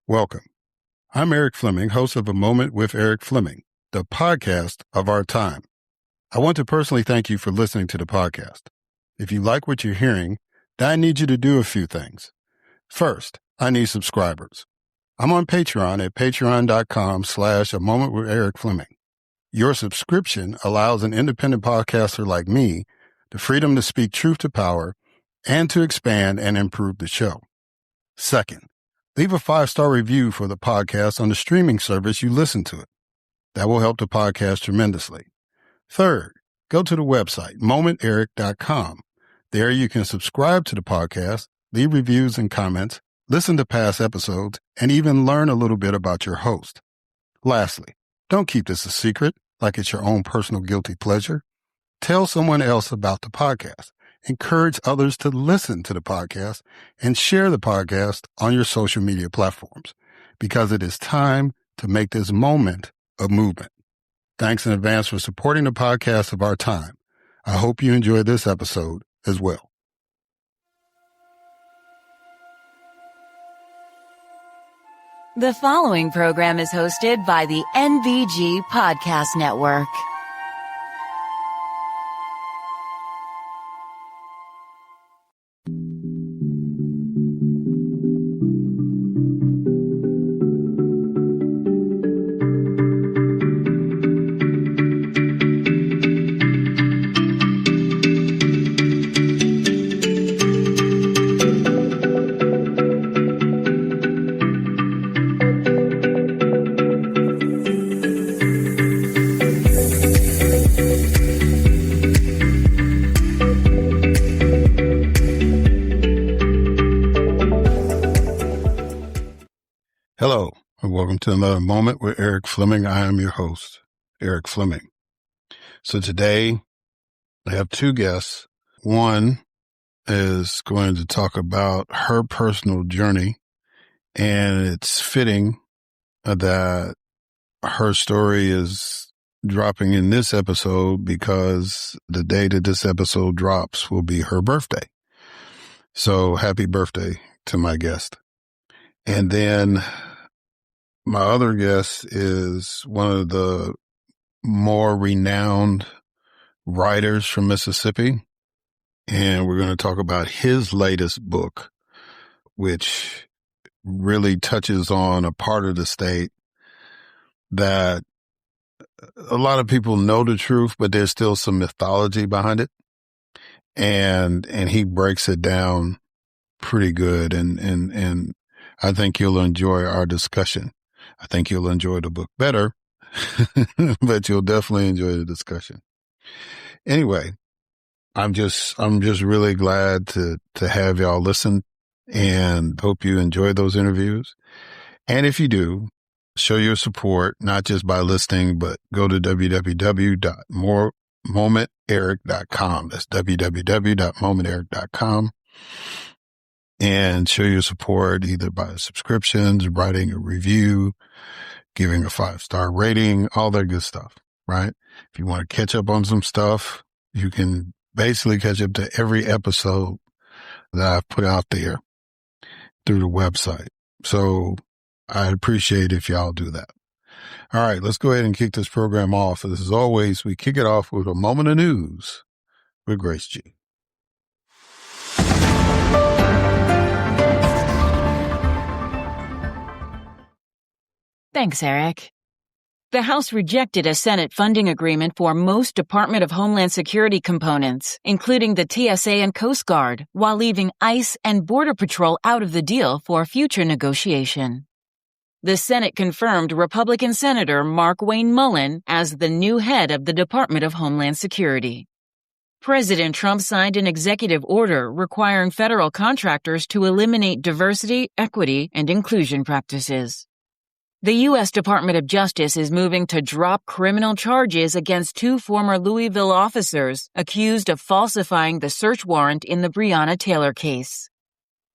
Welcome. I'm Erik Fleming, host of A Moment with Erik Fleming, the podcast of our time. I want to personally thank you for listening to the podcast. If you like what you're hearing, then I need you to do a few things. First, I need subscribers. I'm on Patreon at patreon.com/A Moment with Erik Fleming. Your subscription allows an independent podcaster like me the freedom to speak truth to power and to expand and improve the show. Second, leave a 5-star review for the podcast on the streaming service you listen to it. That will help the podcast tremendously. Third, go to the website, momenterik.com. There you can subscribe to the podcast, leave reviews and comments, listen to past episodes, and even learn a little bit about your host. Lastly, don't keep this a secret like it's your own personal guilty pleasure. Tell someone else about the podcast. Encourage others to listen to the podcast and share the podcast on your social media platforms because it is time to make this moment a movement. Thanks in advance for supporting the podcast of our time. I hope you enjoy this episode as well. The following program is hosted by the NVG Podcast Network. Hello, and welcome to another Moment with Erik Fleming. I am your host, Erik Fleming. So today, I have two guests. One is going to talk about her personal journey, and it's fitting that her story is dropping in this episode because the day that this episode drops will be her birthday. So happy birthday to my guest. And then my other guest is one of the more renowned writers from Mississippi. And we're going to talk about his latest book, which really touches on a part of the state that a lot of people know the truth, but there's still some mythology behind it. And he breaks it down pretty good. And I think you'll enjoy our discussion. I think you'll enjoy the book better, but you'll definitely enjoy the discussion. Anyway, I'm just really glad to have y'all listen and hope you enjoy those interviews. And if you do, show your support, not just by listening, but go to www.momenterik.com. That's www.momenterik.com. And show your support either by subscriptions, writing a review, giving a 5-star rating, all that good stuff, right? If you want to catch up on some stuff, you can basically catch up to every episode that I've put out there through the website. So I appreciate if y'all do that. All right, let's go ahead and kick this program off. As always, we kick it off with a moment of news with Grace G. Thanks, Erik. The House rejected a Senate funding agreement for most Department of Homeland Security components, including the TSA and Coast Guard, while leaving ICE and Border Patrol out of the deal for future negotiation. The Senate confirmed Republican Senator Mark Wayne Mullen as the new head of the Department of Homeland Security. President Trump signed an executive order requiring federal contractors to eliminate diversity, equity, and inclusion practices. The U.S. Department of Justice is moving to drop criminal charges against 2 former Louisville officers accused of falsifying the search warrant in the Breonna Taylor case.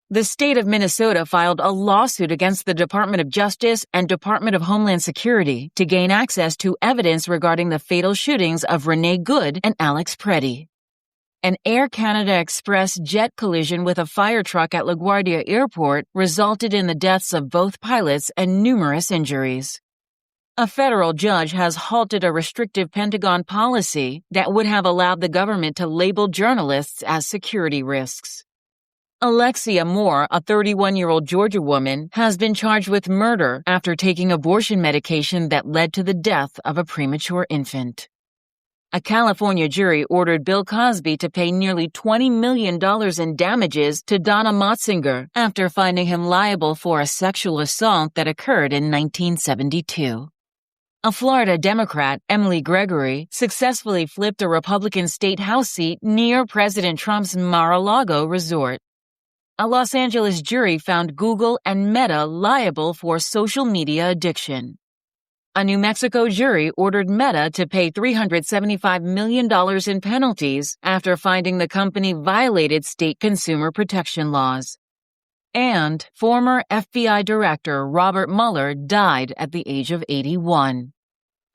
The state of Minnesota filed a lawsuit against the Department of Justice and Department of Homeland Security to gain access to evidence regarding the fatal shootings of Renee Good and Alex Preddy. An Air Canada Express jet collision with a fire truck at LaGuardia Airport resulted in the deaths of both pilots and numerous injuries. A federal judge has halted a restrictive Pentagon policy that would have allowed the government to label journalists as security risks. Alexia Moore, a 31-year-old Georgia woman, has been charged with murder after taking abortion medication that led to the death of a premature infant. A California jury ordered Bill Cosby to pay nearly $20 million in damages to Donna Motzinger after finding him liable for a sexual assault that occurred in 1972. A Florida Democrat, Emily Gregory, successfully flipped a Republican state house seat near President Trump's Mar-a-Lago resort. A Los Angeles jury found Google and Meta liable for social media addiction. A New Mexico jury ordered Meta to pay $375 million in penalties after finding the company violated state consumer protection laws. And former FBI Director Robert Mueller died at the age of 81.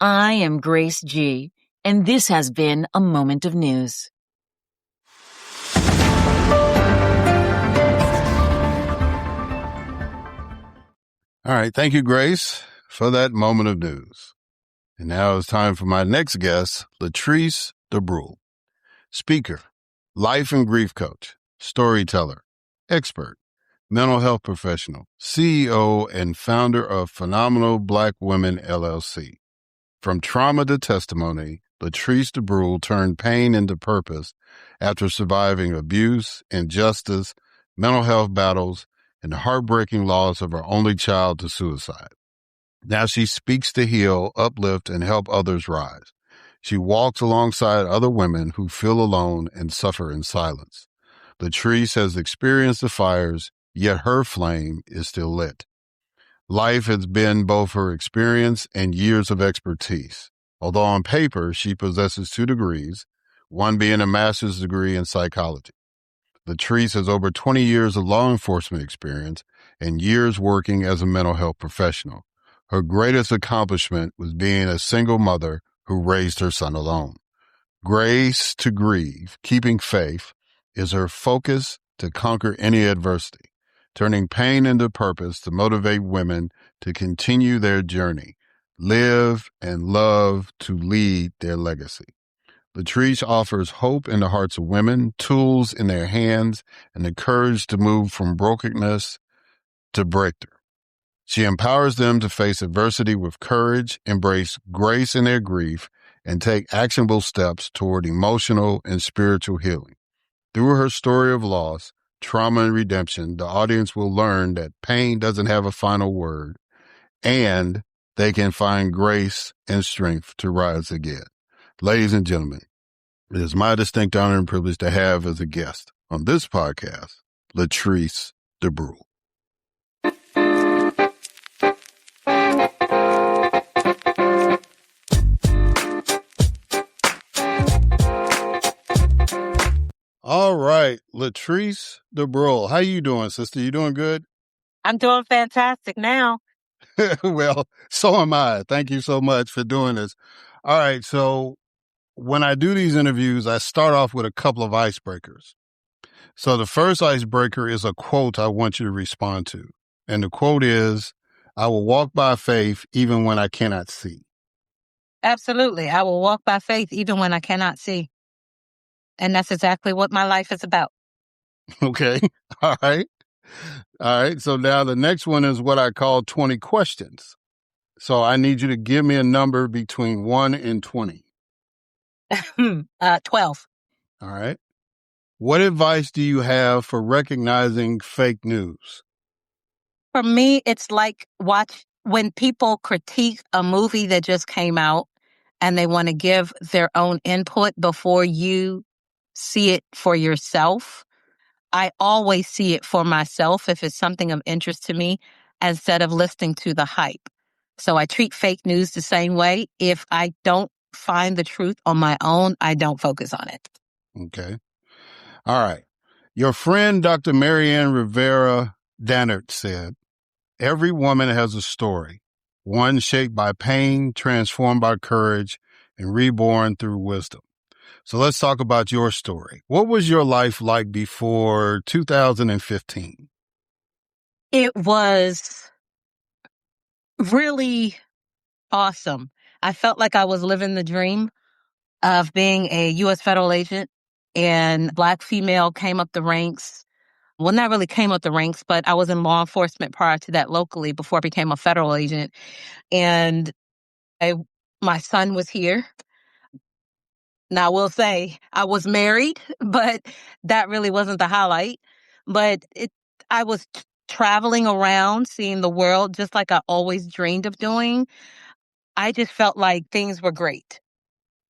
I am Grace G., and this has been a Moment of News. All right. Thank you, Grace, for that moment of news. And now it's time for my next guest, Leatrice De Bruhl. Speaker, life and grief coach, storyteller, expert, mental health professional, CEO and founder of Phenomenal Black Women, LLC. From trauma to testimony, Leatrice De Bruhl turned pain into purpose after surviving abuse, injustice, mental health battles, and the heartbreaking loss of her only child to suicide. Now she speaks to heal, uplift, and help others rise. She walks alongside other women who feel alone and suffer in silence. Leatrice has experienced the fires, yet her flame is still lit. Life has been both her experience and years of expertise. Although on paper she possesses 2 degrees, one being a master's degree in psychology. Leatrice has over 20 years of law enforcement experience and years working as a mental health professional. Her greatest accomplishment was being a single mother who raised her son alone. Grace to Grieve, keeping faith, is her focus to conquer any adversity, turning pain into purpose to motivate women to continue their journey, live and love to lead their legacy. Leatrice offers hope in the hearts of women, tools in their hands, and the courage to move from brokenness to breakthrough. She empowers them to face adversity with courage, embrace grace in their grief, and take actionable steps toward emotional and spiritual healing. Through her story of loss, trauma, and redemption, the audience will learn that pain doesn't have a final word, and they can find grace and strength to rise again. Ladies and gentlemen, it is my distinct honor and privilege to have as a guest on this podcast, Leatrice De Bruhl. All right, Leatrice De Bruhl, how you doing, sister? You doing good? I'm doing fantastic now. Well, so am I. Thank you so much for doing this. All right, so when I do these interviews, I start off with a couple of icebreakers. So the first icebreaker is a quote I want you to respond to. And the quote is, I will walk by faith even when I cannot see. Absolutely. I will walk by faith even when I cannot see. And that's exactly what my life is about. Okay. All right. All right. So now the next one is what I call 20 questions. So I need you to give me a number between 1 and 20. 12. All right. What advice do you have for recognizing fake news? For me, it's like when people critique a movie that just came out and they want to give their own input before you see it for yourself. I always see it for myself if it's something of interest to me instead of listening to the hype. So I treat fake news the same way. If I don't find the truth on my own, I don't focus on it. Okay. All right. Your friend, Dr. Marianne Rivera Dannert, said, every woman has a story, one shaped by pain, transformed by courage, and reborn through wisdom. So let's talk about your story. What was your life like before 2015? It was really awesome. I felt like I was living the dream of being a U.S. federal agent, and Black female came up the ranks. Well, not really came up the ranks, but I was in law enforcement prior to that locally before I became a federal agent. And my son was here. Now, I will say I was married, but that really wasn't the highlight. But I was traveling around, seeing the world just like I always dreamed of doing. I just felt like things were great.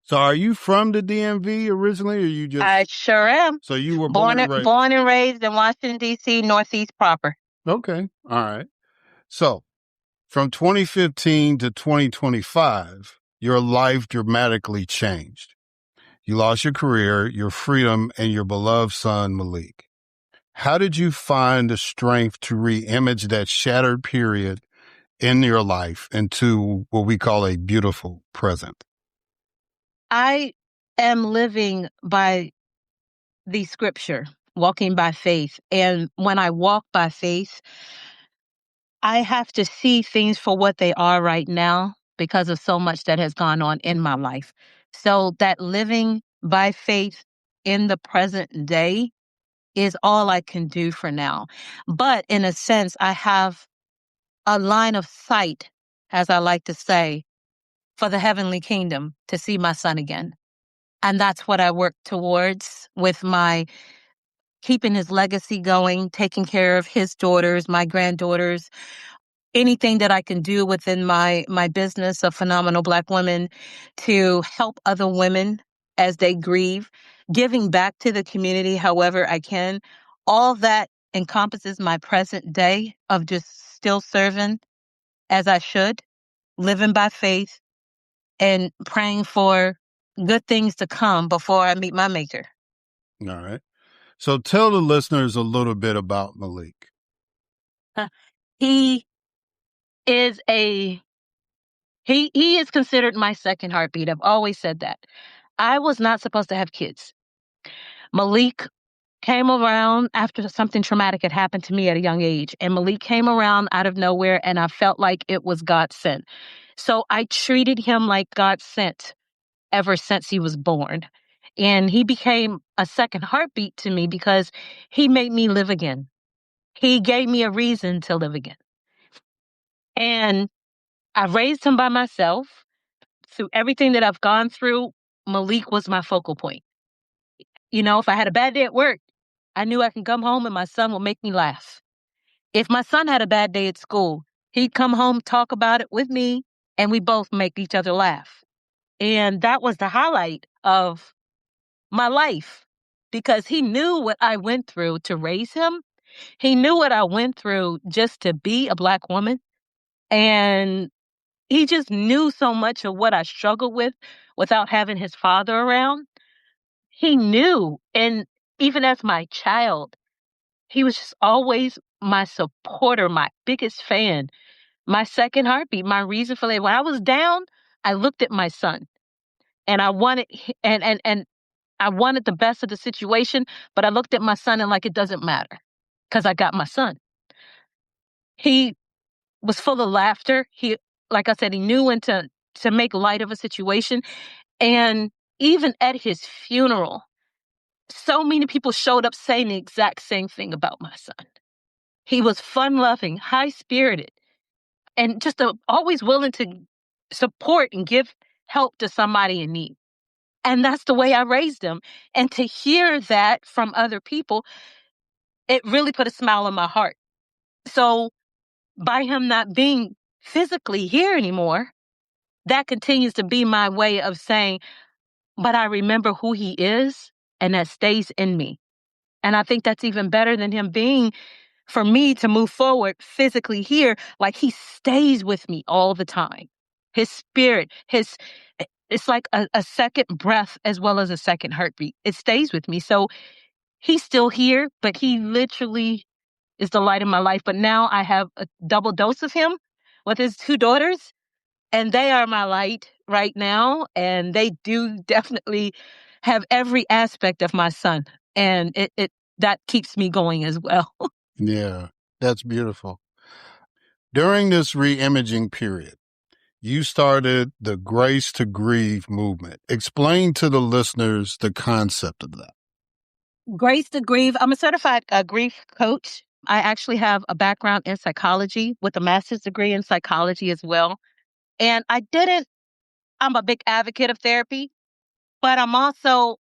So are you from the DMV originally, or you just... I sure am. So you were born and raised in Washington, D.C., Northeast proper. Okay. All right. So from 2015 to 2025, your life dramatically changed. You lost your career, your freedom, and your beloved son, Malik. How did you find the strength to re-image that shattered period in your life into what we call a beautiful present? I am living by the scripture, walking by faith. And when I walk by faith, I have to see things for what they are right now because of so much that has gone on in my life. So that living by faith in the present day is all I can do for now. But in a sense, I have a line of sight, as I like to say, for the heavenly kingdom to see my son again. And that's what I work towards with my keeping his legacy going, taking care of his daughters, my granddaughters, anything that I can do within my business of Phenomenal Black Women to help other women as they grieve, giving back to the community however I can. All that encompasses my present day of just still serving as I should, living by faith, and praying for good things to come before I meet my maker. All right. So tell the listeners a little bit about Malik. He is he is considered my second heartbeat. I've always said that. I was not supposed to have kids. Malik came around after something traumatic had happened to me at a young age. And Malik came around out of nowhere, and I felt like it was God sent. So I treated him like God sent ever since he was born. And he became a second heartbeat to me because he made me live again. He gave me a reason to live again. And I raised him by myself. Through everything that I've gone through, Malik was my focal point. You know, if I had a bad day at work, I knew I could come home and my son would make me laugh. If my son had a bad day at school, he'd come home, talk about it with me, and we both make each other laugh. And that was the highlight of my life because he knew what I went through to raise him. He knew what I went through just to be a Black woman. And he just knew so much of what I struggled with without having his father around. He knew. And even as my child, he was just always my supporter, my biggest fan, my second heartbeat, my reason for life. When I was down, I looked at my son and I wanted and I wanted the best of the situation, but I looked at my son and like it doesn't matter because I got my son. He was full of laughter. He, like I said, he knew when to make light of a situation. And even at his funeral, so many people showed up saying the exact same thing about my son. He was fun-loving, high-spirited, and just always willing to support and give help to somebody in need. And that's the way I raised him. And to hear that from other people, it really put a smile on my heart. So by him not being physically here anymore, that continues to be my way of saying, but I remember who he is, and that stays in me. And I think that's even better than him being, for me to move forward physically here, like he stays with me all the time. His spirit, it's like a second breath as well as a second heartbeat. It stays with me. So he's still here, but he literally is the light of my life. But now I have a double dose of him with his two daughters, and they are my light right now. And they do definitely have every aspect of my son. And it that keeps me going as well. Yeah, that's beautiful. During this re-imaging period, you started the Grace to Grieve movement. Explain to the listeners the concept of that. Grace to Grieve. I'm a certified grief coach. I actually have a background in psychology with a master's degree in psychology as well. And I'm a big advocate of therapy, but I'm also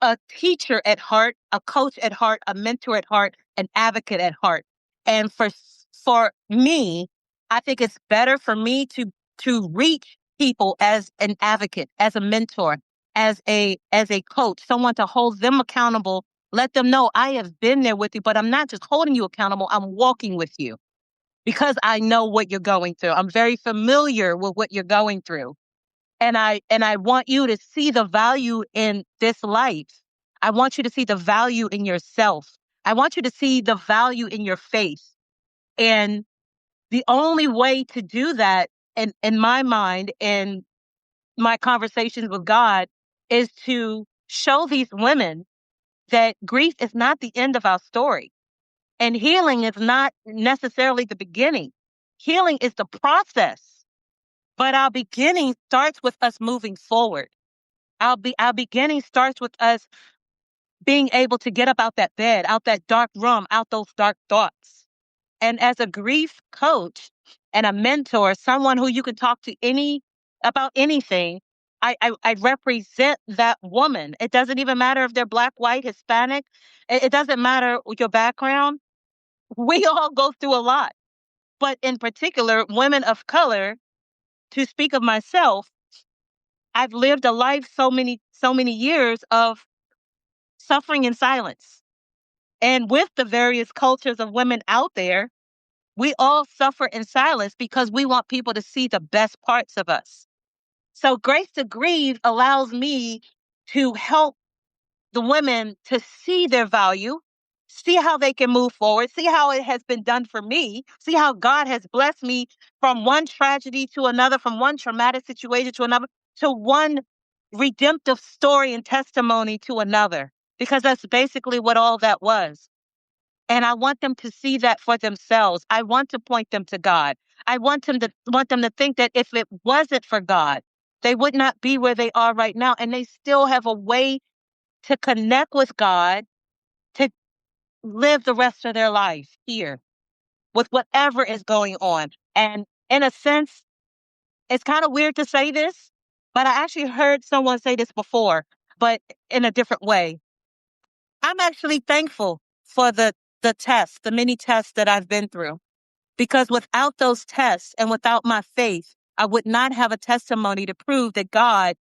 a teacher at heart, a coach at heart, a mentor at heart, an advocate at heart. And for me, I think it's better for me to reach people as an advocate, as a mentor, as a coach, someone to hold them accountable, let them know I have been there with you, but I'm not just holding you accountable, I'm walking with you because I know what you're going through. I'm very familiar with what you're going through. And I want you to see the value in this life. I want you to see the value in yourself. I want you to see the value in your faith. And the only way to do that, in my mind, in my conversations with God, is to show these women that grief is not the end of our story. And healing is not necessarily the beginning. Healing is the process. But our beginning starts with us moving forward. Our beginning starts with us being able to get up out that bed, out that dark room, out those dark thoughts. And as a grief coach and a mentor, someone who you can talk to about anything, I represent that woman. It doesn't even matter if they're Black, white, Hispanic. It doesn't matter your background. We all go through a lot. But in particular, women of color, to speak of myself, I've lived a life so many years of suffering in silence. And with the various cultures of women out there, we all suffer in silence because we want people to see the best parts of us. So Grace to Grieve allows me to help the women to see their value, see how they can move forward, see how it has been done for me, see how God has blessed me from one tragedy to another, from one traumatic situation to another, to one redemptive story and testimony to another, because that's basically what all that was. And I want them to see that for themselves. I want to point them to God. I want them to think that if it wasn't for God, they would not be where they are right now. And they still have a way to connect with God, to live the rest of their life here with whatever is going on. And in a sense, it's kind of weird to say this, but I actually heard someone say this before, but in a different way. I'm actually thankful for the tests, the many tests that I've been through, because without those tests and without my faith, I would not have a testimony to prove that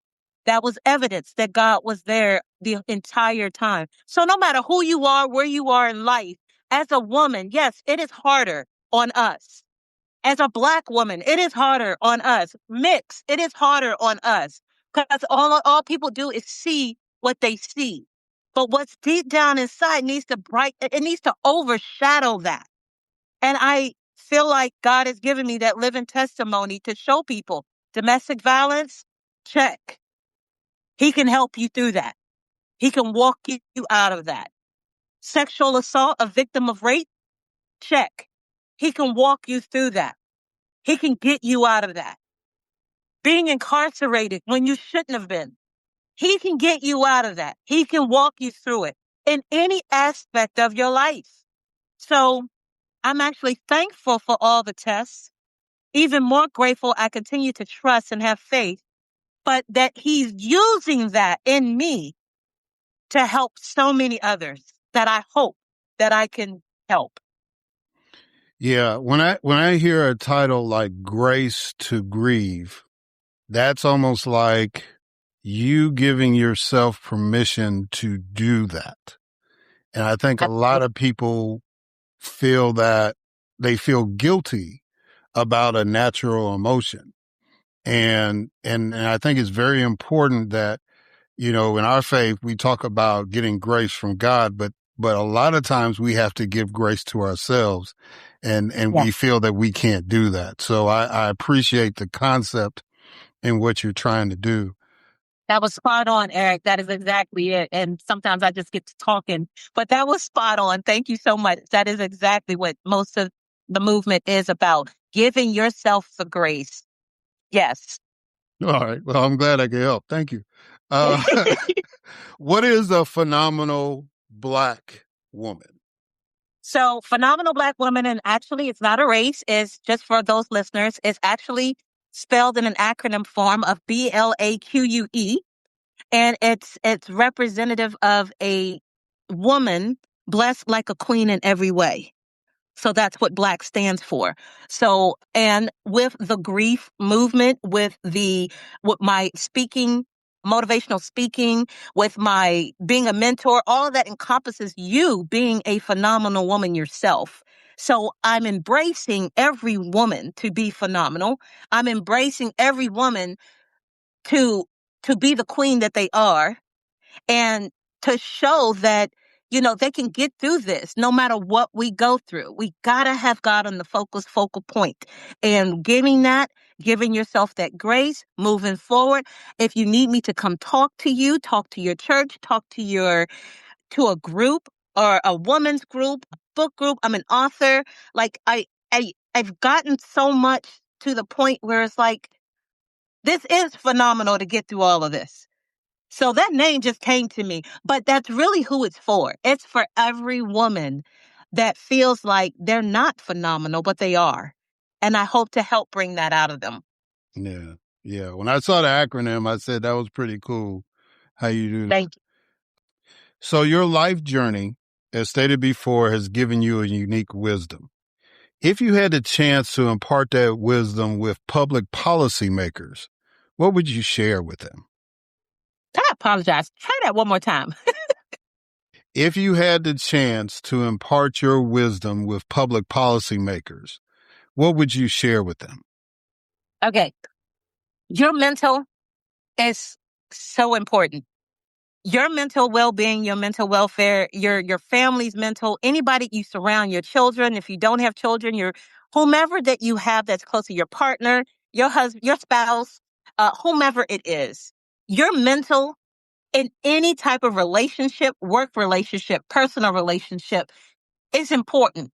was evidence that God was there the entire time. So no matter who you are, where you are in life, as a woman, yes, it is harder on us. As a Black woman, it is harder on us. Mixed, it is harder on us. Because all people do is see what they see. But what's deep down inside it needs to overshadow that. And I feel like God has given me that living testimony to show people domestic violence, check. He can help you through that. He can walk you out of that. Sexual assault, a victim of rape, check. He can walk you through that. He can get you out of that. Being incarcerated when you shouldn't have been, he can get you out of that. He can walk you through it in any aspect of your life. So I'm actually thankful for all the tests. Even more grateful I continue to trust and have faith, but that he's using that in me to help so many others that I hope that I can help. Yeah, when I hear a title like Grace to Grieve, that's almost like you giving yourself permission to do that. And I think a lot of people feel that they feel guilty about a natural emotion. And I think it's very important that, in our faith, we talk about getting grace from God, but a lot of times we have to give grace to ourselves and we feel that we can't do that. So I appreciate the concept and what you're trying to do. That was spot on, Eric. That is exactly it. And sometimes I just get to talking, but that was spot on. Thank you so much. That is exactly what most of the movement is about. Giving yourself the grace. Yes. All right. Well, I'm glad I could help. Thank you. Uh, what is a phenomenal Black woman? So, phenomenal Black woman, and actually, it's not a race. Is just for those listeners. It's actually spelled in an acronym form of BLAQUE, and it's representative of a woman blessed like a queen in every way. So that's what Black stands for. So, and with the grief movement, with my speaking, motivational speaking, with my being a mentor, all of that encompasses you being a phenomenal woman yourself. So I'm embracing every woman to be phenomenal. I'm embracing every woman to be the queen that they are, and to show that, they can get through this no matter what we go through. We got to have God on the focal point, and giving yourself that grace, moving forward. If you need me to come talk to you, talk to your church, talk to a group or a woman's group, a book group. I'm an author. Like I've gotten so much to the point where it's like, this is phenomenal to get through all of this. So that name just came to me, but that's really who it's for. It's for every woman that feels like they're not phenomenal, but they are. And I hope to help bring that out of them. Yeah. Yeah. When I saw the acronym, I said that was pretty cool how you do. Thank you. So your life journey, as stated before, has given you a unique wisdom. If you had the chance to impart that wisdom with public policymakers, what would you share with them? I apologize. Try that one more time. If you had the chance to impart your wisdom with public policymakers, what would you share with them? Okay. Your mental is so important. Your mental well-being, your mental welfare, your family's mental, anybody you surround, your children, if you don't have children, your whomever that you have that's close to your partner, your husband, your spouse, whomever it is, your mental in any type of relationship, work relationship, personal relationship is important.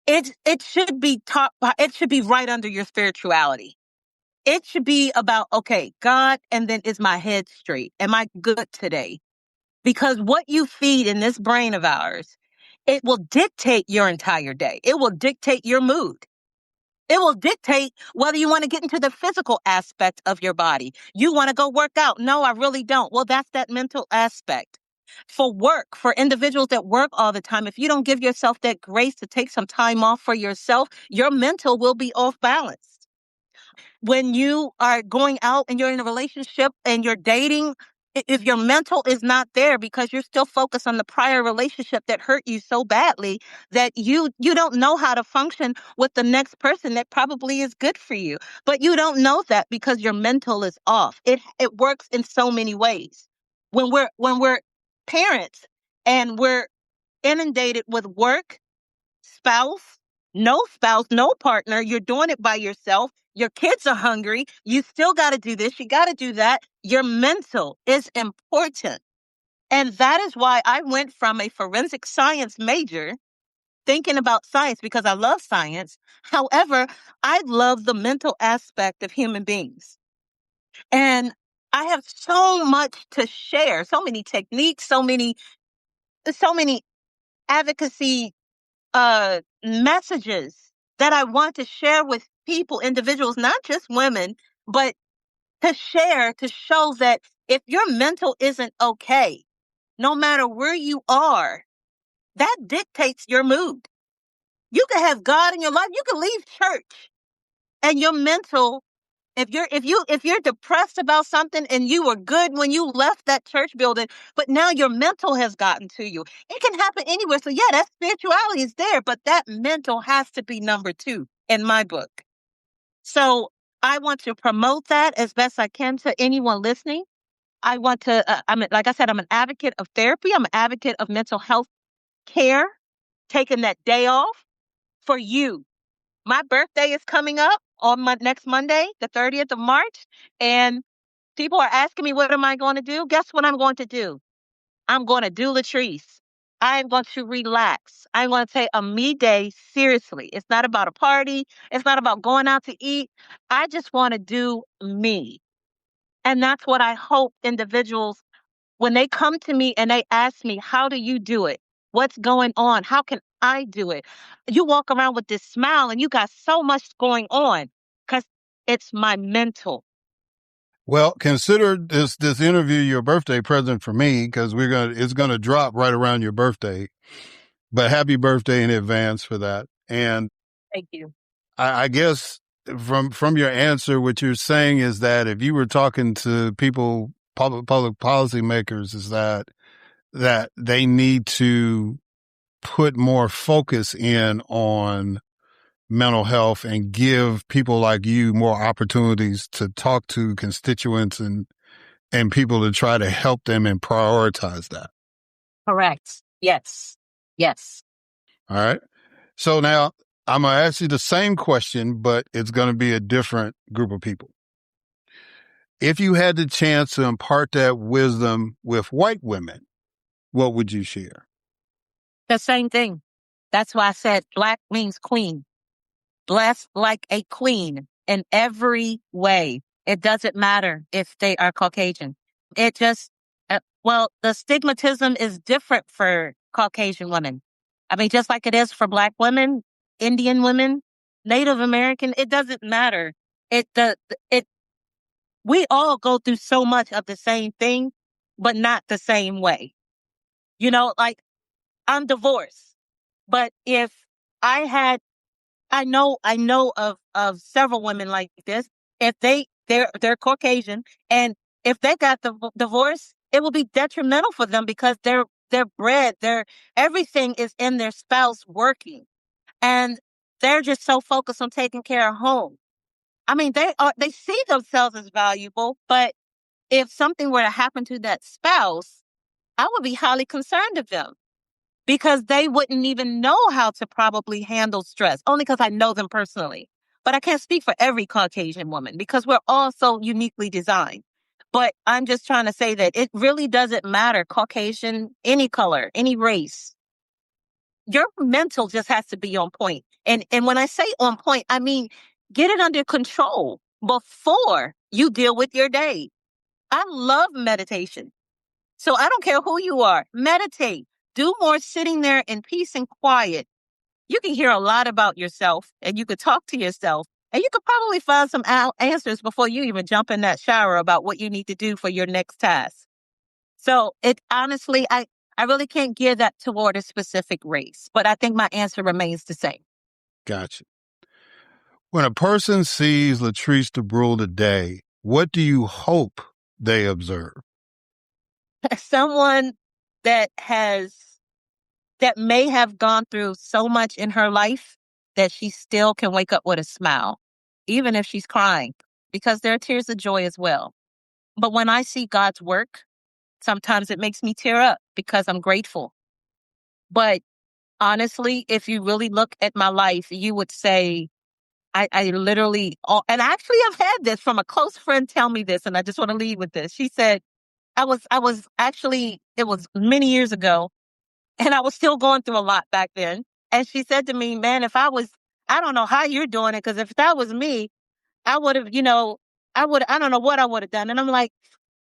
It should be it should be right under your spirituality. It should be about, okay, God, and then is my head straight? Am I good today? Because what you feed in this brain of ours, it will dictate your entire day. It will dictate your mood. It will dictate whether you want to get into the physical aspect of your body. You want to go work out. No, I really don't. Well, that's that mental aspect. For work, for individuals that work all the time, if you don't give yourself that grace to take some time off for yourself, your mental will be off balance. When you are going out and you're in a relationship and you're dating, if your mental is not there because you're still focused on the prior relationship that hurt you so badly that you don't know how to function with the next person that probably is good for you, but you don't know that because your mental is off. It works in so many ways. When we're parents and we're inundated with work, spouse, no partner. You're doing it by yourself. Your kids are hungry. You still got to do this. You got to do that. Your mental is important. And that is why I went from a forensic science major thinking about science because I love science. However, I love the mental aspect of human beings. And I have so much to share, so many techniques, so many advocacy messages that I want to share with people, individuals, not just women, but to share, to show that if your mental isn't okay, no matter where you are, that dictates your mood. You can have God in your life. You can leave church and your mental, if you're depressed about something and you were good when you left that church building, but now your mental has gotten to you. It can happen anywhere. So yeah, that spirituality is there, but that mental has to be number two in my book. So I want to promote that as best I can to anyone listening. I want to, like I said, I'm an advocate of therapy. I'm an advocate of mental health care, taking that day off for you. My birthday is coming up on my next Monday, the 30th of March. And People are asking me, what am I going to do? Guess what I'm going to do? I'm going to do Leatrice. I am going to relax. I'm going to take a me day seriously. It's not about a party. It's not about going out to eat. I just want to do me. And that's what I hope individuals, when they come to me and they ask me, how do you do it? What's going on? How can I do it? You walk around with this smile and you got so much going on because it's my mental. Well, consider this interview your birthday present for me because it's gonna drop right around your birthday. But happy birthday in advance for that. And Thank you. I guess from your answer, what you're saying is that if you were talking to people, public policy makers, is that they need to put more focus in on mental health and give people like you more opportunities to talk to constituents and people to try to help them and prioritize that. Correct. Yes. Yes. All right. So now I'm going to ask you the same question, but it's going to be a different group of people. If you had the chance to impart that wisdom with white women, what would you share? The same thing. That's why I said Black means queen. Blessed like a queen in every way. It doesn't matter if they are Caucasian. It just, the stigmatism is different for Caucasian women. I mean, just like it is for Black women, Indian women, Native American, it doesn't matter. We all go through so much of the same thing, but not the same way. Like I'm divorced, but if I had, I know of several women like this. If they're Caucasian, and if they got the divorce, it will be detrimental for them because their bread, their everything is in their spouse working, and they're just so focused on taking care of home. I mean, they see themselves as valuable, but if something were to happen to that spouse, I would be highly concerned of them because they wouldn't even know how to probably handle stress, only because I know them personally. But I can't speak for every Caucasian woman because we're all so uniquely designed. But I'm just trying to say that it really doesn't matter, Caucasian, any color, any race. Your mental just has to be on point. And when I say on point, I mean, get it under control before you deal with your day. I love meditation. So I don't care who you are. Meditate. Do more sitting there in peace and quiet. You can hear a lot about yourself and you could talk to yourself and you could probably find some answers before you even jump in that shower about what you need to do for your next task. So it honestly, I really can't gear that toward a specific race, but I think my answer remains the same. Gotcha. When a person sees Leatrice De Bruhl today, what do you hope they observe? Someone that may have gone through so much in her life that she still can wake up with a smile, even if she's crying, because there are tears of joy as well. But when I see God's work, sometimes it makes me tear up because I'm grateful. But honestly, if you really look at my life, you would say, I literally, and actually I've had this from a close friend tell me this, and I just want to leave with this. She said, I was actually, it was many years ago, and I was still going through a lot back then. And she said to me, man, I don't know how you're doing it, because if that was me, I would have, I don't know what I would have done. And I'm like,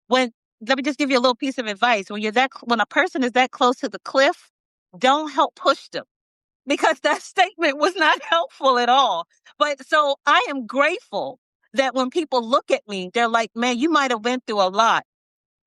let me just give you a little piece of advice. When a person is that close to the cliff, don't help push them, because that statement was not helpful at all. But so I am grateful that when people look at me, they're like, man, you might have went through a lot,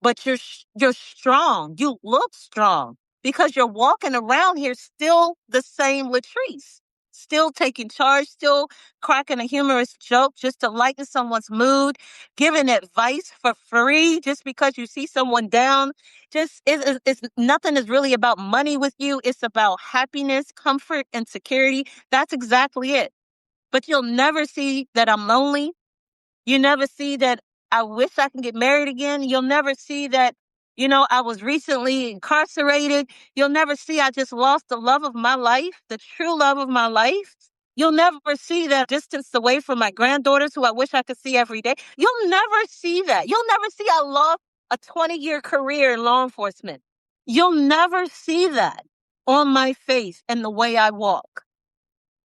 but you're strong. You look strong because you're walking around here still the same Leatrice, still taking charge, still cracking a humorous joke just to lighten someone's mood, giving advice for free just because you see someone down. It's nothing is really about money with you. It's about happiness, comfort, and security. That's exactly it. But you'll never see that I'm lonely. You never see that I wish I can get married again. You'll never see that, I was recently incarcerated. You'll never see I just lost the love of my life, the true love of my life. You'll never see that distance away from my granddaughters who I wish I could see every day. You'll never see that. You'll never see I lost a 20-year career in law enforcement. You'll never see that on my face and the way I walk.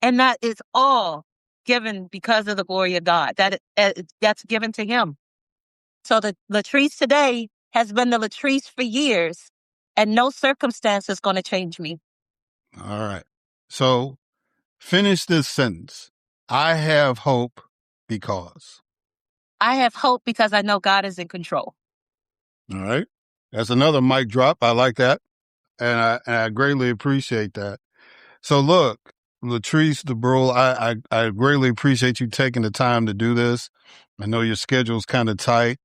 And that is all given because of the glory of God. That's given to him. So the Leatrice today has been the Leatrice for years, and no circumstance is going to change me. All right. So finish this sentence. I have hope because. I have hope because I know God is in control. All right. That's another mic drop. I like that. And I greatly appreciate that. So look, Leatrice De Bruhl, I greatly appreciate you taking the time to do this. I know your schedule's kind of tight,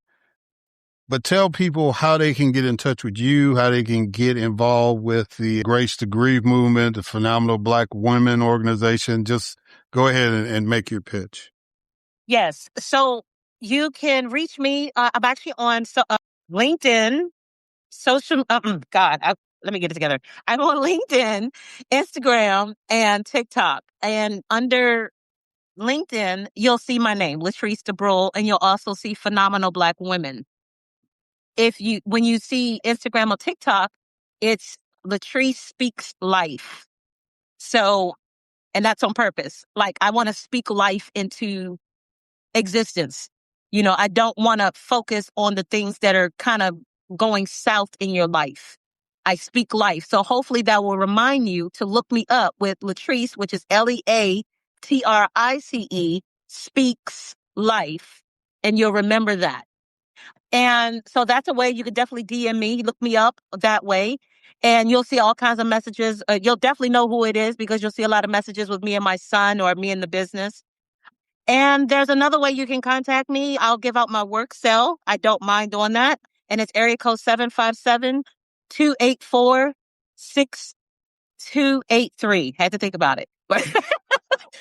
but tell people how they can get in touch with you, how they can get involved with the Grace to Grieve movement, the Phenomenal Black Women organization. Just go ahead and make your pitch. Yes. So you can reach me. I'm actually on LinkedIn, social. Let me get it together. I'm on LinkedIn, Instagram, and TikTok. And under LinkedIn, you'll see my name, Leatrice De Bruhl, and you'll also see Phenomenal Black Women. When you see Instagram or TikTok, it's Leatrice Speaks Life. So, and that's on purpose. Like, I want to speak life into existence. I don't want to focus on the things that are kind of going south in your life. I speak life. So hopefully that will remind you to look me up with Leatrice, which is Leatrice, Speaks Life. And you'll remember that. And so that's a way you could definitely DM me, look me up that way. And you'll see all kinds of messages. You'll definitely know who it is because you'll see a lot of messages with me and my son or me in the business. And there's another way you can contact me. I'll give out my work cell. I don't mind doing that. And it's area code 757-284-6283. Had to think about it. But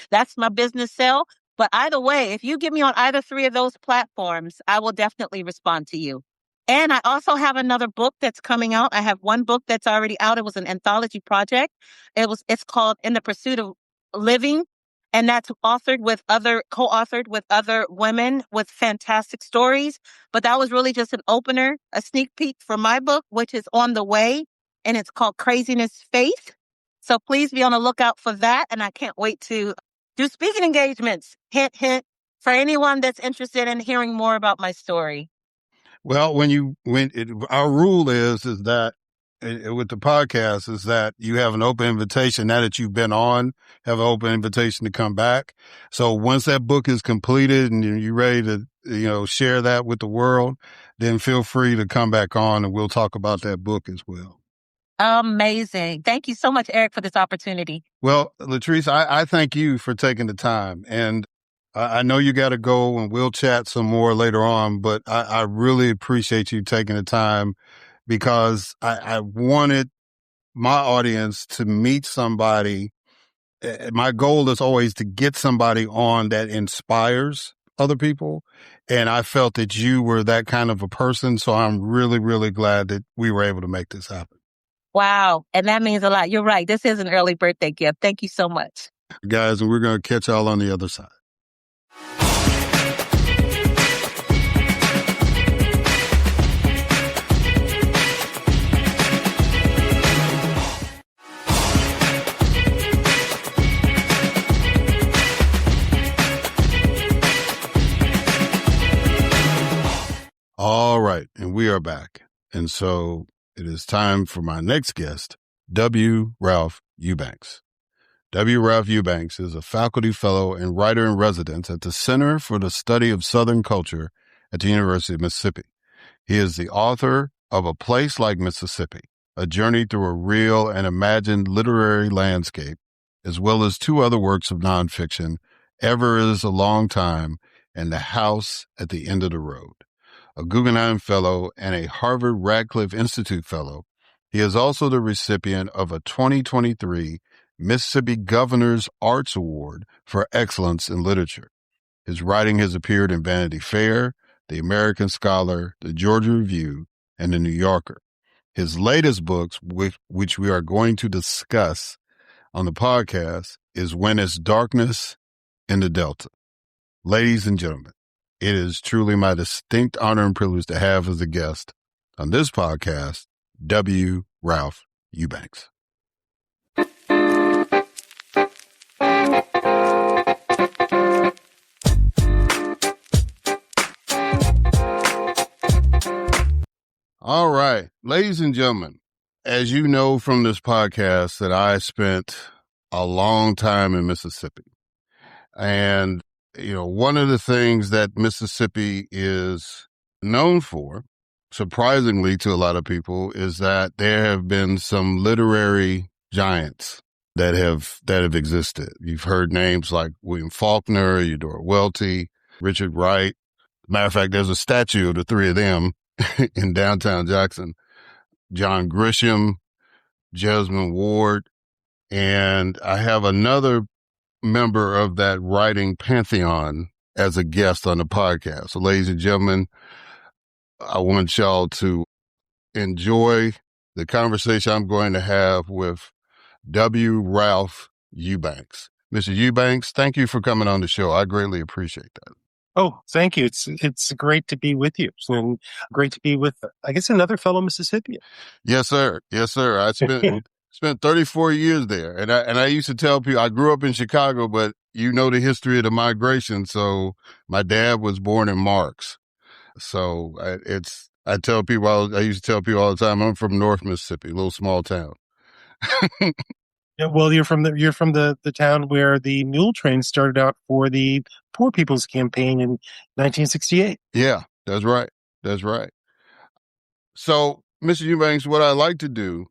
that's my business cell. But either way, if you get me on either three of those platforms, I will definitely respond to you. And I also have another book that's coming out. I have one book that's already out. It was an anthology project. It's called In the Pursuit of Living. And that's co-authored with other women with fantastic stories. But that was really just an opener, a sneak peek for my book, which is on the way. And it's called Craziness Faith. So please be on the lookout for that. And I can't wait to do speaking engagements. Hint, hint, for anyone that's interested in hearing more about my story. Well, our rule is that with the podcast is that you have an open invitation. Now that you've been on, have an open invitation to come back. So once that book is completed and you're ready to, share that with the world, then feel free to come back on and we'll talk about that book as well. Amazing. Thank you so much, Eric, for this opportunity. Well, Leatrice, I thank you for taking the time. And I know you got to go and we'll chat some more later on, but I really appreciate you taking the time because I wanted my audience to meet somebody. My goal is always to get somebody on that inspires other people. And I felt that you were that kind of a person. So I'm really, really glad that we were able to make this happen. Wow. And that means a lot. You're right. This is an early birthday gift. Thank you so much. Guys, and we're going to catch y'all on the other side. All right. And we are back. And so it is time for my next guest, W. Ralph Eubanks. W. Ralph Eubanks is a faculty fellow and writer in residence at the Center for the Study of Southern Culture at the University of Mississippi. He is the author of A Place Like Mississippi, A Journey Through a Real and Imagined Literary Landscape, as well as two other works of nonfiction, Ever Is a Long Time and The House at the End of the Road. A Guggenheim Fellow and a Harvard Radcliffe Institute Fellow, he is also the recipient of a 2023 Mississippi Governor's Arts Award for Excellence in Literature. His writing has appeared in Vanity Fair, The American Scholar, The Georgia Review, and The New Yorker. His latest books, which we are going to discuss, on the podcast is When It's Darkness in the Delta. Ladies and gentlemen, it is truly my distinct honor and privilege to have as a guest on this podcast, W. Ralph Eubanks. All right, ladies and gentlemen, as you know from this podcast that I spent a long time in Mississippi. And, one of the things that Mississippi is known for, surprisingly to a lot of people, is that there have been some literary giants that have existed. You've heard names like William Faulkner, Eudora Welty, Richard Wright. Matter of fact, there's a statue of the three of them in downtown Jackson. John Grisham, Jesmond Ward, and I have another member of that writing pantheon as a guest on the podcast. So, ladies and gentlemen, I want y'all to enjoy the conversation I'm going to have with W. Ralph Eubanks. Mr. Eubanks, thank you for coming on the show. I greatly appreciate that. Oh, thank you. It's great to be with you, and great to be with, I guess, another fellow Mississippian. Yes, sir. Yes, sir. I spent 34 years there, and I used to tell people I grew up in Chicago, but you know the history of the migration. So my dad was born in Marks, so I used to tell people all the time I'm from North Mississippi, a little small town. Yeah, well, you're from the town where the mule train started out for the Poor People's Campaign in 1968. Yeah, that's right. That's right. So, Mr. Eubanks, what I like to do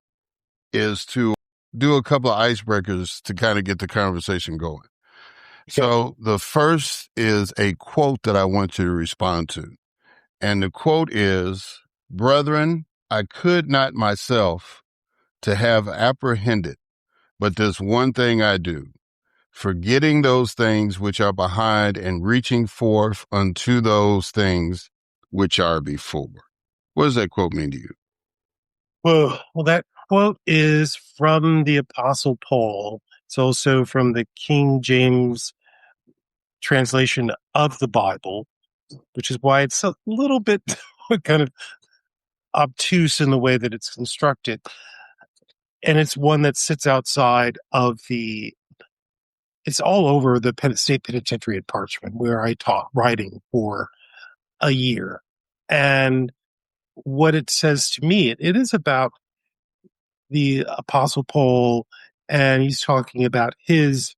is to do a couple of icebreakers to kind of get the conversation going. Okay. So the first is a quote that I want you to respond to. And the quote is, "Brethren, I could not myself to have apprehended, but this one thing I do, forgetting those things which are behind and reaching forth unto those things which are before." What does that quote mean to you? Well, that quote is from the Apostle Paul. It's also from the King James translation of the Bible, which is why it's a little bit kind of obtuse in the way that it's constructed. And it's one that sits outside of it's all over the state penitentiary at Parchman, where I taught writing for a year. And what it says to me, it is about the Apostle Paul, and he's talking about the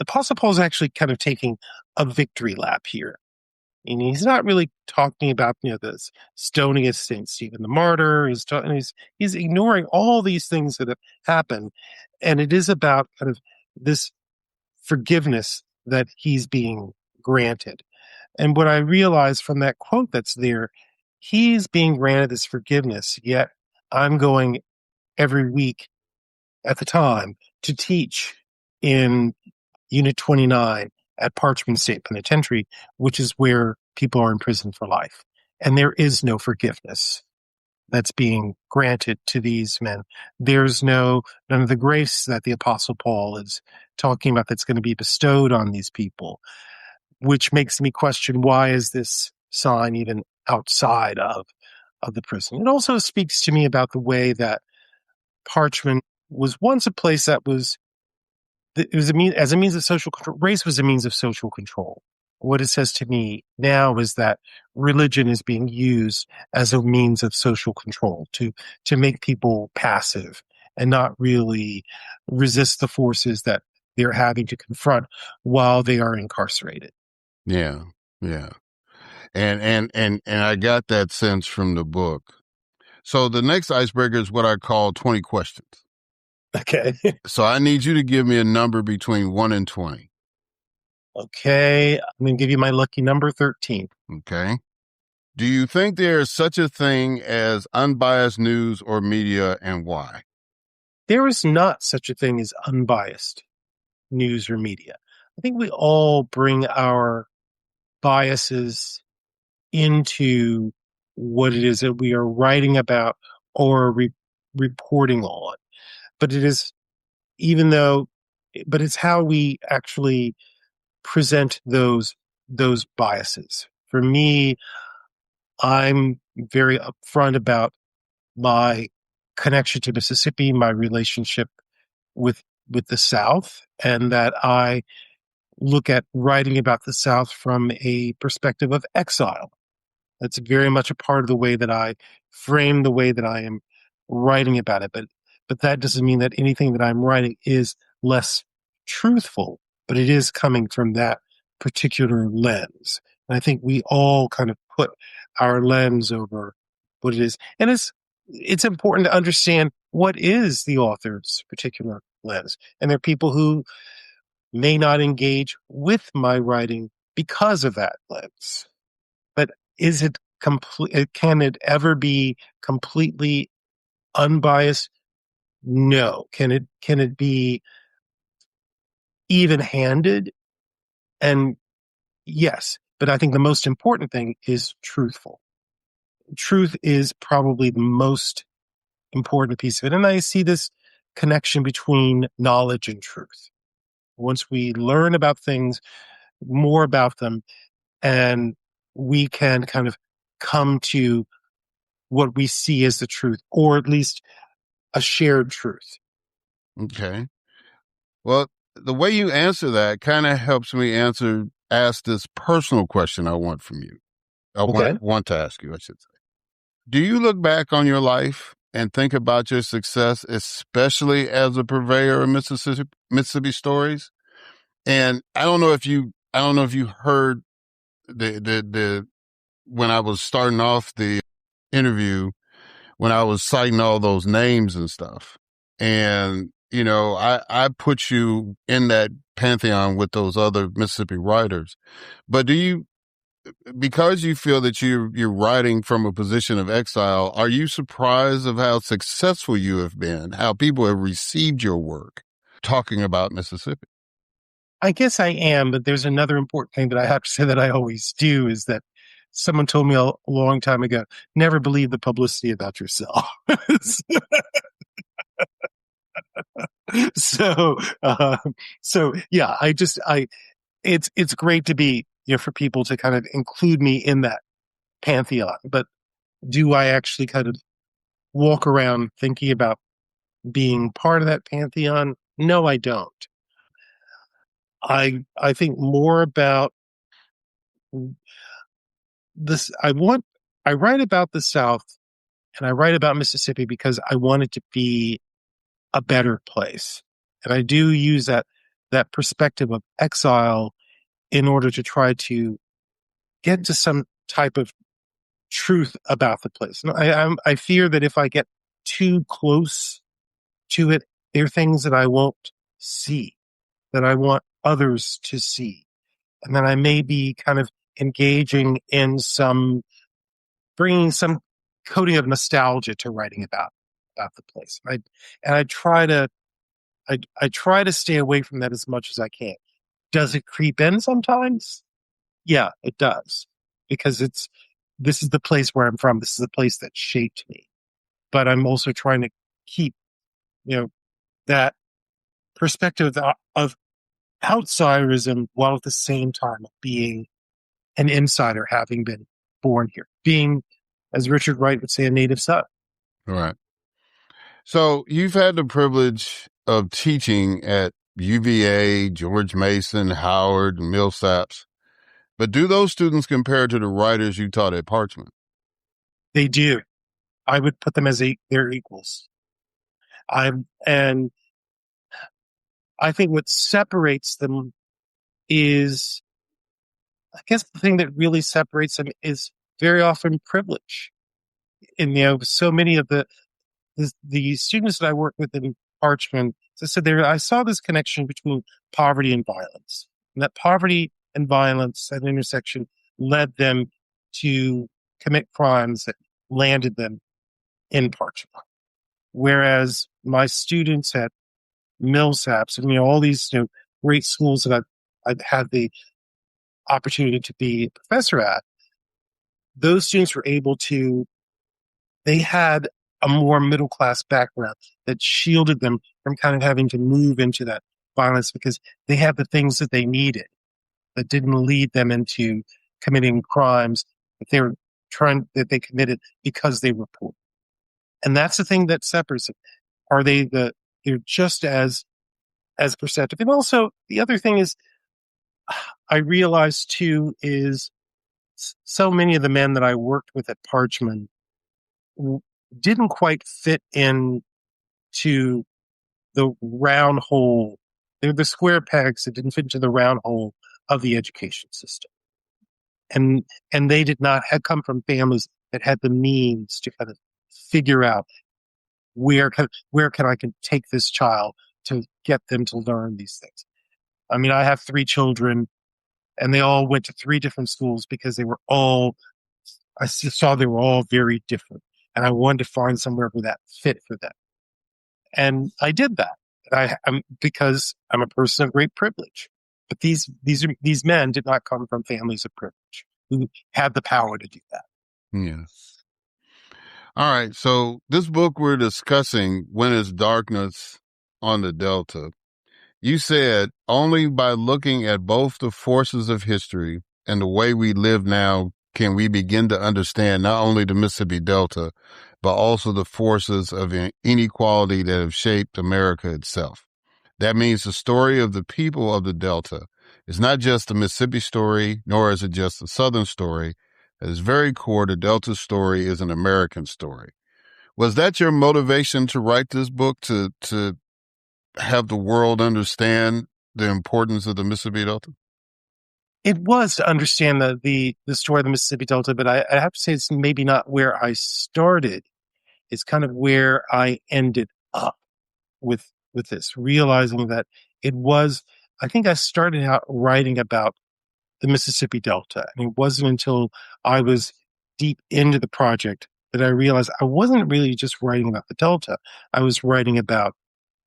Apostle Paul's actually kind of taking a victory lap here. And he's not really talking about, the stoning of St. Stephen the Martyr. He's ignoring all these things that have happened. And it is about kind of this forgiveness that he's being granted. And what I realized from that quote that's there, he's being granted this forgiveness, yet I'm going every week at the time to teach in Unit 29 at Parchman State Penitentiary, which is where people are in prison for life. And there is no forgiveness that's being granted to these men. There's none of the grace that the Apostle Paul is talking about that's going to be bestowed on these people, which makes me question, why is this sign even outside of the prison? It also speaks to me about the way that Parchman was once a place that was, as a means of social control. Race was a means of social control. What it says to me now is that religion is being used as a means of social control to make people passive and not really resist the forces that they're having to confront while they are incarcerated. Yeah, yeah. And I got that sense from the book. So the next icebreaker is what I call 20 questions. Okay. So I need you to give me a number between 1 and 20. Okay. I'm going to give you my lucky number, 13. Okay. Do you think there is such a thing as unbiased news or media, and why? There is not such a thing as unbiased news or media. I think we all bring our biases into what it is that we are writing about or reporting on. But it is even though, but it's how we actually present those biases. For me, I'm very upfront about my connection to Mississippi, my relationship with the South, and that I look at writing about the South from a perspective of exile. That's very much a part of the way that I frame the way that I am writing about it. But that doesn't mean that anything that I'm writing is less truthful, but it is coming from that particular lens. And I think we all kind of put our lens over what it is. And it's important to understand what is the author's particular lens. And there are people who may not engage with my writing because of that lens. But is it complete? Can it ever be completely unbiased? No. Can it be even-handed? And yes, but I think the most important thing is truthful. Truth is probably the most important piece of it. And I see this connection between knowledge and truth. Once we learn about things, more about them, and we can kind of come to what we see as the truth, or at least a shared truth. Okay. Well, the way you answer that kind of helps me ask this personal question I want from you. Okay. Want to ask you, I should say. Do you look back on your life and think about your success, especially as a purveyor of Mississippi stories? And I don't know if you heard the when I was starting off the interview, when I was citing all those names and stuff. And, I put you in that pantheon with those other Mississippi writers. But because you feel that you're writing from a position of exile, are you surprised of how successful you have been, how people have received your work talking about Mississippi? I guess I am, but there's another important thing that I have to say that I always do is that someone told me a long time ago, never believe the publicity about yourself. So, yeah, it's great to be, for people to kind of include me in that pantheon, but do I actually kind of walk around thinking about being part of that pantheon? No, I don't. I think more about this. I write about the South and I write about Mississippi because I want it to be a better place. And I do use that perspective of exile in order to try to get to some type of truth about the place. I fear that if I get too close to it, there are things that I won't see, that I want others to see. And then I may be kind of engaging in bringing some coating of nostalgia to writing about the place. I try to stay away from that as much as I can. Does it creep in sometimes? Yeah, it does. Because this is the place where I'm from. This is the place that shaped me. But I'm also trying to keep, that perspective of outsiderism while at the same time being an insider, having been born here, being, as Richard Wright would say, a native son. All right. So you've had the privilege of teaching at UVA, George Mason, Howard, and Millsaps. But do those students compare to the writers you taught at Parchment? They do. I would put them as they're equals. And I think what separates them is, I guess the thing that really separates them is very often privilege. And, so many of the students that I work with in Parchment, as I said, I saw this connection between poverty and violence. And that poverty and violence, that intersection, led them to commit crimes that landed them in Parchment. Whereas my students at Millsaps and, all these, great schools that I've had the opportunity to be a professor at, those students were able to, they had a more middle class background that shielded them from kind of having to move into that violence because they had the things that they needed that didn't lead them into committing crimes that they committed because they were poor. And that's the thing that separates them. They're just as perceptive. And also the other thing is I realized too is so many of the men that I worked with at Parchman didn't quite fit in to the round hole. They're the square pegs that didn't fit into the round hole of the education system. And they did not have come from families that had the means to kind of figure out where can I take this child to get them to learn these things. I mean, I have 3 children and they all went to 3 different schools because I saw they were all very different. And I wanted to find somewhere where that fit for them. And I did that. Because I'm a person of great privilege. But these men did not come from families of privilege who had the power to do that. Yes. All right. So this book we're discussing, When Is Darkness on the Delta, you said only by looking at both the forces of history and the way we live now can we begin to understand not only the Mississippi Delta, but also the forces of inequality that have shaped America itself. That means the story of the people of the Delta is not just a Mississippi story, nor is it just a Southern story. At its very core, the Delta story is an American story. Was that your motivation to write this book, to have the world understand the importance of the Mississippi Delta? It was to understand the story of the Mississippi Delta, but I have to say it's maybe not where I started. It's kind of where I ended up with this, realizing that I think I started out writing about the Mississippi Delta. And it wasn't until I was deep into the project that I realized I wasn't really just writing about the Delta. I was writing about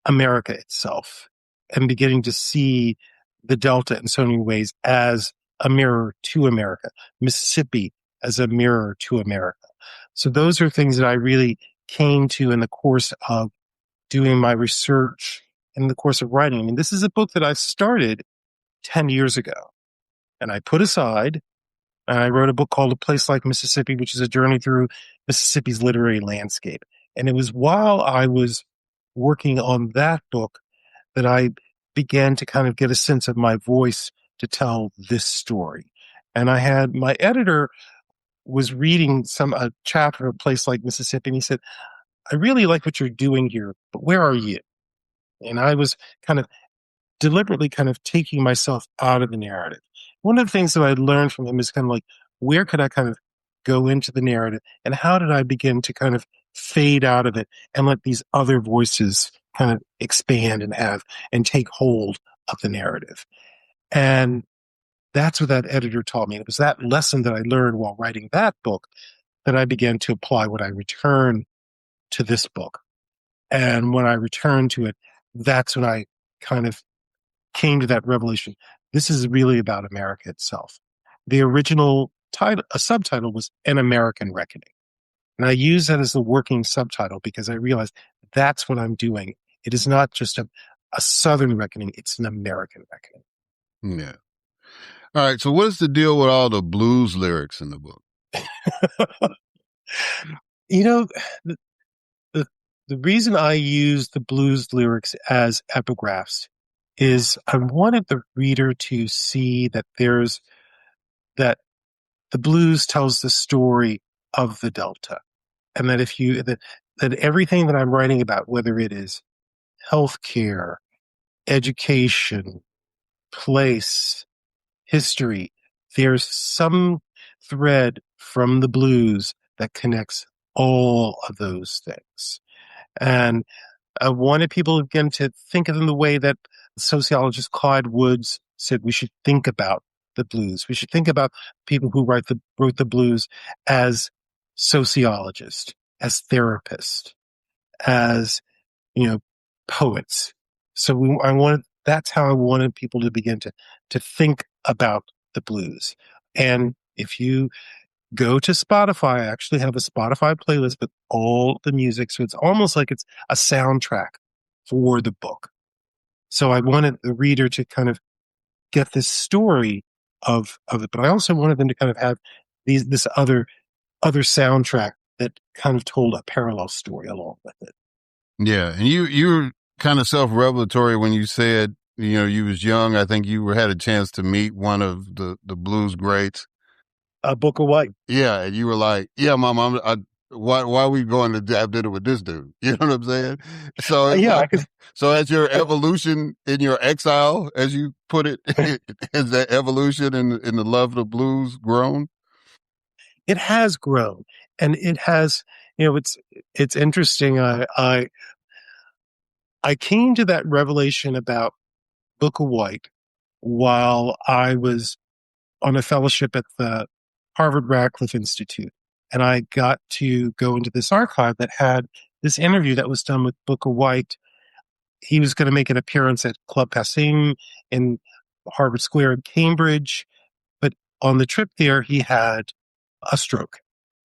America itself and beginning to see the Delta in so many ways as a mirror to America, Mississippi as a mirror to America. So those are things that I really came to in the course of doing my research, in the course of writing. I mean, this is a book that I started 10 years ago and I put aside, and I wrote a book called A Place Like Mississippi, which is a journey through Mississippi's literary landscape. And it was while I was working on that book that I began to kind of get a sense of my voice to tell this story. And my editor was reading a chapter of A Place Like Mississippi, and he said, I really like what you're doing here, but where are you? And I was kind of deliberately kind of taking myself out of the narrative. One of the things that I learned from him is kind of like, where could I kind of go into the narrative and how did I begin to kind of fade out of it and let these other voices kind of expand and take hold of the narrative. And that's what that editor taught me. It was that lesson that I learned while writing that book that I began to apply when I returned to this book. And when I returned to it, that's when I kind of came to that revelation. This is really about America itself. The original subtitle was An American Reckoning. And I use that as the working subtitle because I realized that's what I'm doing. It is not just a Southern reckoning, it's an American reckoning. Yeah. All right. So what is the deal with all the blues lyrics in the book? You know, the reason I use the blues lyrics as epigraphs is I wanted the reader to see that that the blues tells the story of the Delta. And that that everything that I'm writing about, whether it is healthcare, education, place, history, there's some thread from the blues that connects all of those things. And I wanted people again to think of them the way that sociologist Clyde Woods said we should think about the blues. We should think about people who wrote the blues as sociologists, as therapists, as poets. So that's how I wanted people to begin to think about the blues. And if you go to Spotify. I actually have a Spotify playlist with all the music. So it's almost like it's a soundtrack for the book. So I wanted the reader to kind of get this story of it, but I also wanted them to kind of have this other soundtrack that kind of told a parallel story along with it. Yeah. And you were kind of self-revelatory when you said, you was young. I think you had a chance to meet one of the blues greats. Booker White. Yeah. And you were like, yeah, Mom, why are we going to have dinner with this dude? You know what I'm saying? So it's Yeah, so as your evolution in your exile, as you put it, has that evolution in the love of the blues grown? It has grown, and it has, it's interesting. I came to that revelation about Booker White while I was on a fellowship at the Harvard Radcliffe Institute. And I got to go into this archive that had this interview that was done with Booker White. He was going to make an appearance at Club Passim in Harvard Square in Cambridge. But on the trip there, he had a stroke.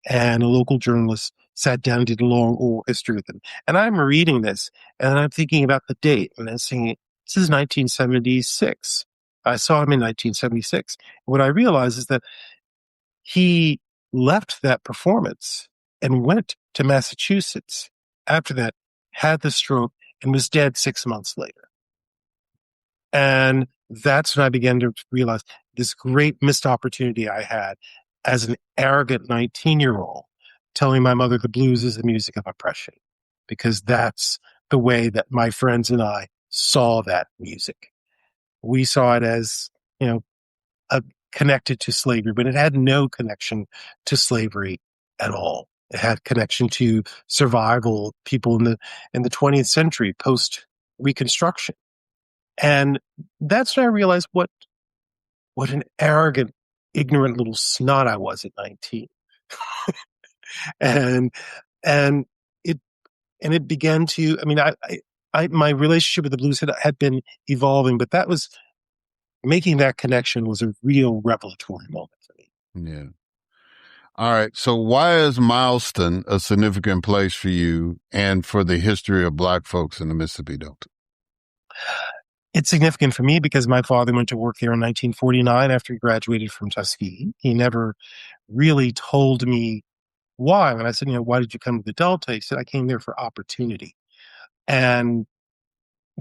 And a local journalist sat down and did a long oral history with him. And I'm reading this, and I'm thinking about the date, and I'm saying, this is 1976. I saw him in 1976. What I realized is that he left that performance and went to Massachusetts after that, had the stroke, and was dead 6 months later. And that's when I began to realize this great missed opportunity I had as an arrogant 19-year-old telling my mother the blues is the music of oppression, because that's the way that my friends and I saw that music. We saw it as, connected to slavery, but it had no connection to slavery at all. It had connection to survival of people in the 20th century, post Reconstruction. And that's when I realized what an arrogant, ignorant little snot I was at 19. and it began to, my relationship with the blues had been evolving, but that was, making that connection was a real revelatory moment for me. Yeah. All right. So why is Mileston a significant place for you and for the history of Black folks in the Mississippi Delta? It's significant for me because my father went to work there in 1949 after he graduated from Tuskegee. He never really told me why. When I said, why did you come to the Delta? He said, I came there for opportunity. And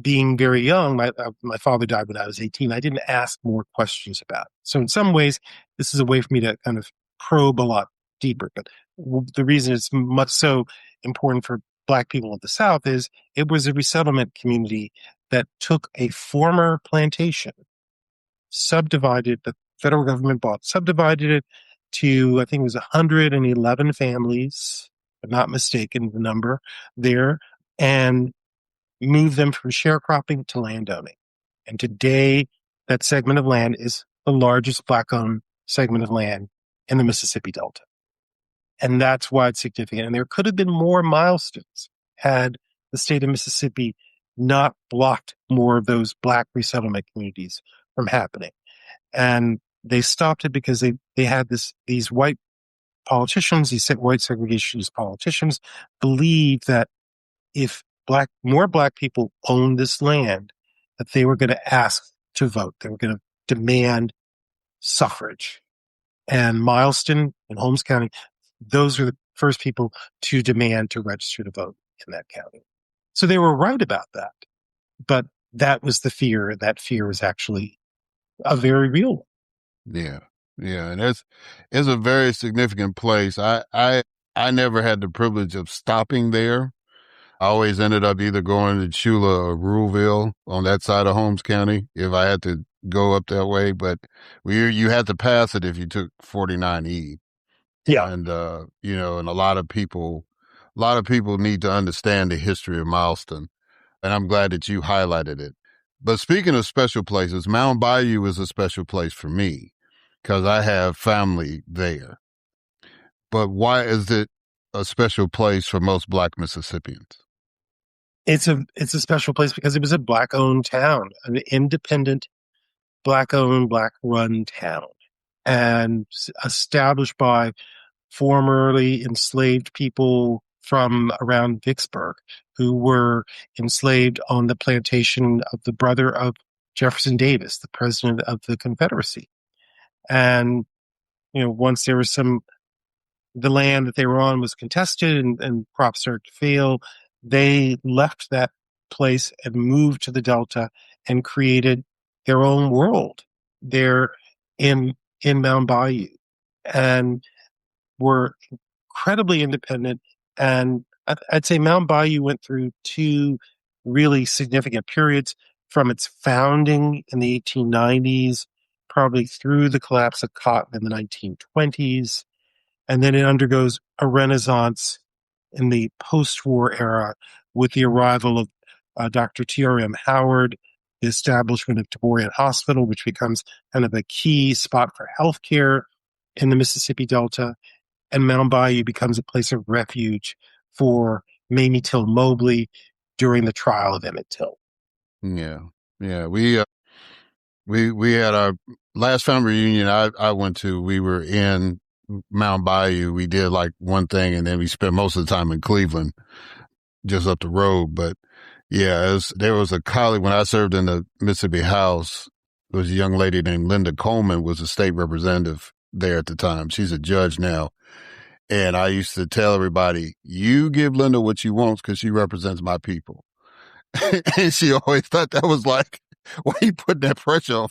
being very young, my father died when I was 18. I didn't ask more questions about it. So in some ways, this is a way for me to kind of probe a lot deeper. But the reason it's much so important for Black people of the South is it was a resettlement community that took a former plantation, subdivided, the federal government subdivided it to, I think it was 111 families, if I'm not mistaken, the number there, and moved them from sharecropping to landowning. And today, that segment of land is the largest Black-owned segment of land in the Mississippi Delta. And that's why it's significant. And there could have been more milestones had the state of Mississippi not blocked more of those Black resettlement communities from happening. And they stopped it because they had these white politicians, these white segregationist politicians, believe that if more Black people owned this land, that they were going to ask to vote. They were going to demand suffrage. And Mileston and Holmes County, those were the first people to demand to register to vote in that county. So they were right about that. But that was the fear. That fear was actually a very real one. Yeah. Yeah. And it's a very significant place. I never had the privilege of stopping there. I always ended up either going to Chula or Ruleville on that side of Holmes County if I had to go up that way. But you had to pass it if you took 49E. Yeah. And, and a lot of people need to understand the history of Mileston. And I'm glad that you highlighted it. But speaking of special places, Mound Bayou is a special place for me because I have family there. But why is it a special place for most Black Mississippians? It's a special place because it was a Black-owned town, an independent, Black-owned, Black-run town. and established by formerly enslaved people from around Vicksburg who were enslaved on the plantation of the brother of Jefferson Davis, the president of the Confederacy. And, once there was the land that they were on was contested and crops started to fail, they left that place and moved to the Delta and created their own world there in Mound Bayou, and were incredibly independent. And I'd say Mound Bayou went through two really significant periods from its founding in the 1890s, probably through the collapse of cotton in the 1920s. And then it undergoes a renaissance in the post-war era with the arrival of Dr. T.R.M. Howard, the establishment of Taborian Hospital, which becomes kind of a key spot for healthcare in the Mississippi Delta. And Mound Bayou becomes a place of refuge for Mamie Till Mobley during the trial of Emmett Till. Yeah. We had our last family reunion I went to. We were in Mound Bayou. We did like one thing, and then we spent most of the time in Cleveland, just up the road. But yeah, there was a colleague when I served in the Mississippi House. There was a young lady named Linda Coleman, was a state representative there at the time. She's a judge now. And I used to tell everybody, you give Linda what she wants because she represents my people. And she always thought that was like, why are you putting that pressure on?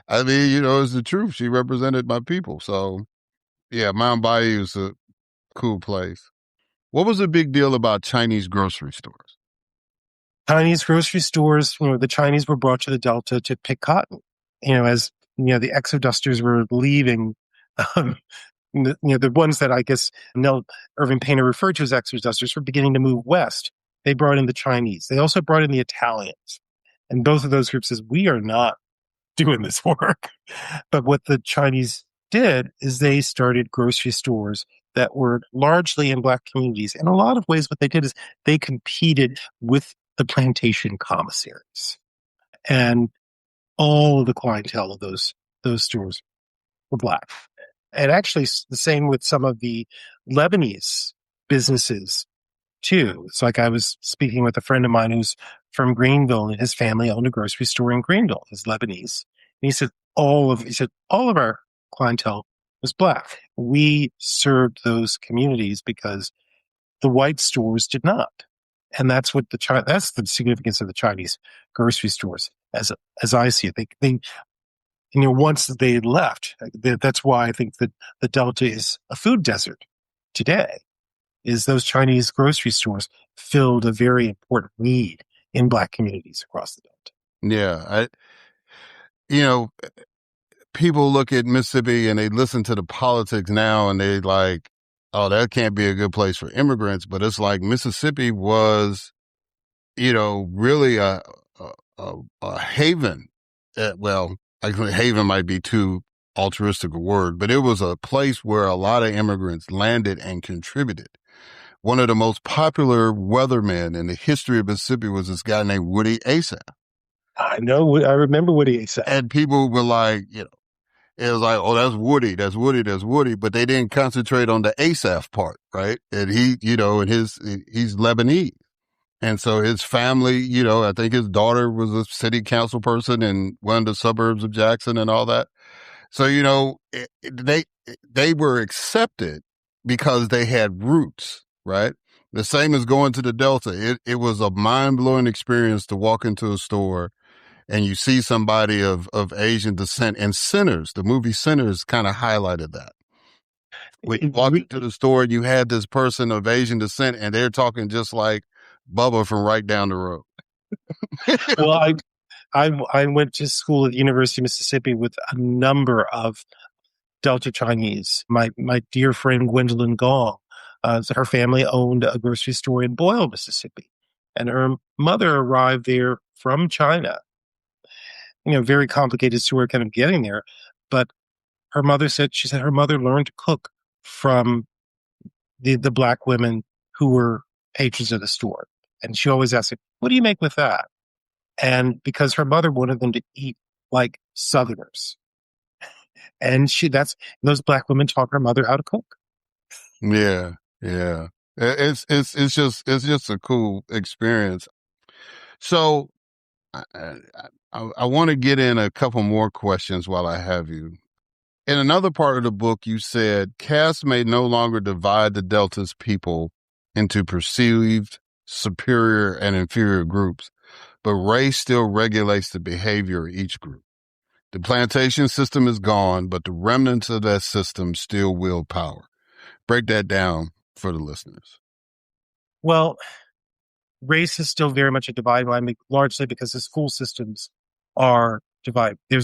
It's the truth. She represented my people. So, yeah, Mound Bayou is a cool place. What was the big deal about Chinese grocery stores? Chinese grocery stores, the Chinese were brought to the Delta to pick cotton. As the exodusters were leaving, the ones that I guess Nell Irving Painter referred to as exodusters were beginning to move west. They brought in the Chinese. They also brought in the Italians. And both of those groups says, we are not doing this work. But what the Chinese did is they started grocery stores that were largely in Black communities. In a lot of ways, what they did is they competed with the plantation commissaries. And all of the clientele of those stores were Black. And actually the same with some of the Lebanese businesses too. It's like I was speaking with a friend of mine who's from Greenville, and his family owned a grocery store in Greenville. He's Lebanese. And he said all of our clientele was Black. We served those communities because the white stores did not. And that's what that's the significance of the Chinese grocery stores as I see it. They once they left, that's why I think that the Delta is a food desert today, is those Chinese grocery stores filled a very important need in Black communities across the Delta. Yeah. People look at Mississippi and they listen to the politics now and they like, oh, that can't be a good place for immigrants. But it's like Mississippi was, really a haven. Actually, haven might be too altruistic a word, but it was a place where a lot of immigrants landed and contributed. One of the most popular weathermen in the history of Mississippi was this guy named Woody Asaph. I know. I remember Woody Asaph. And people were like, it was like, oh, that's Woody, but they didn't concentrate on the Asaph part, right? And he's Lebanese. And so his family, I think his daughter was a city council person in one of the suburbs of Jackson and all that. So, they were accepted because they had roots, right? The same as going to the Delta. It was a mind-blowing experience to walk into a store and you see somebody of Asian descent. And Sinners, the movie Sinners, kind of highlighted that. When you walk into the store, you had this person of Asian descent and they're talking just like Bubba from right down the road. Well, I went to school at the University of Mississippi with a number of Delta Chinese. My dear friend Gwendolyn Gong, her family owned a grocery store in Boyle, Mississippi, and her mother arrived there from China. Very complicated story kind of getting there, but she said her mother learned to cook from the Black women who were patrons of the store. And she always asked, what do you make with that? And because her mother wanted them to eat like Southerners. And those Black women taught her mother how to cook. Yeah. Yeah. It's just a cool experience. So I want to get in a couple more questions while I have you. In another part of the book, you said caste may no longer divide the Delta's people into perceived superior and inferior groups, but race still regulates the behavior of each group. The plantation system is gone, but the remnants of that system still wield power. Break that down for the listeners. Well, race is still very much a divide line, largely because the school systems are divided. There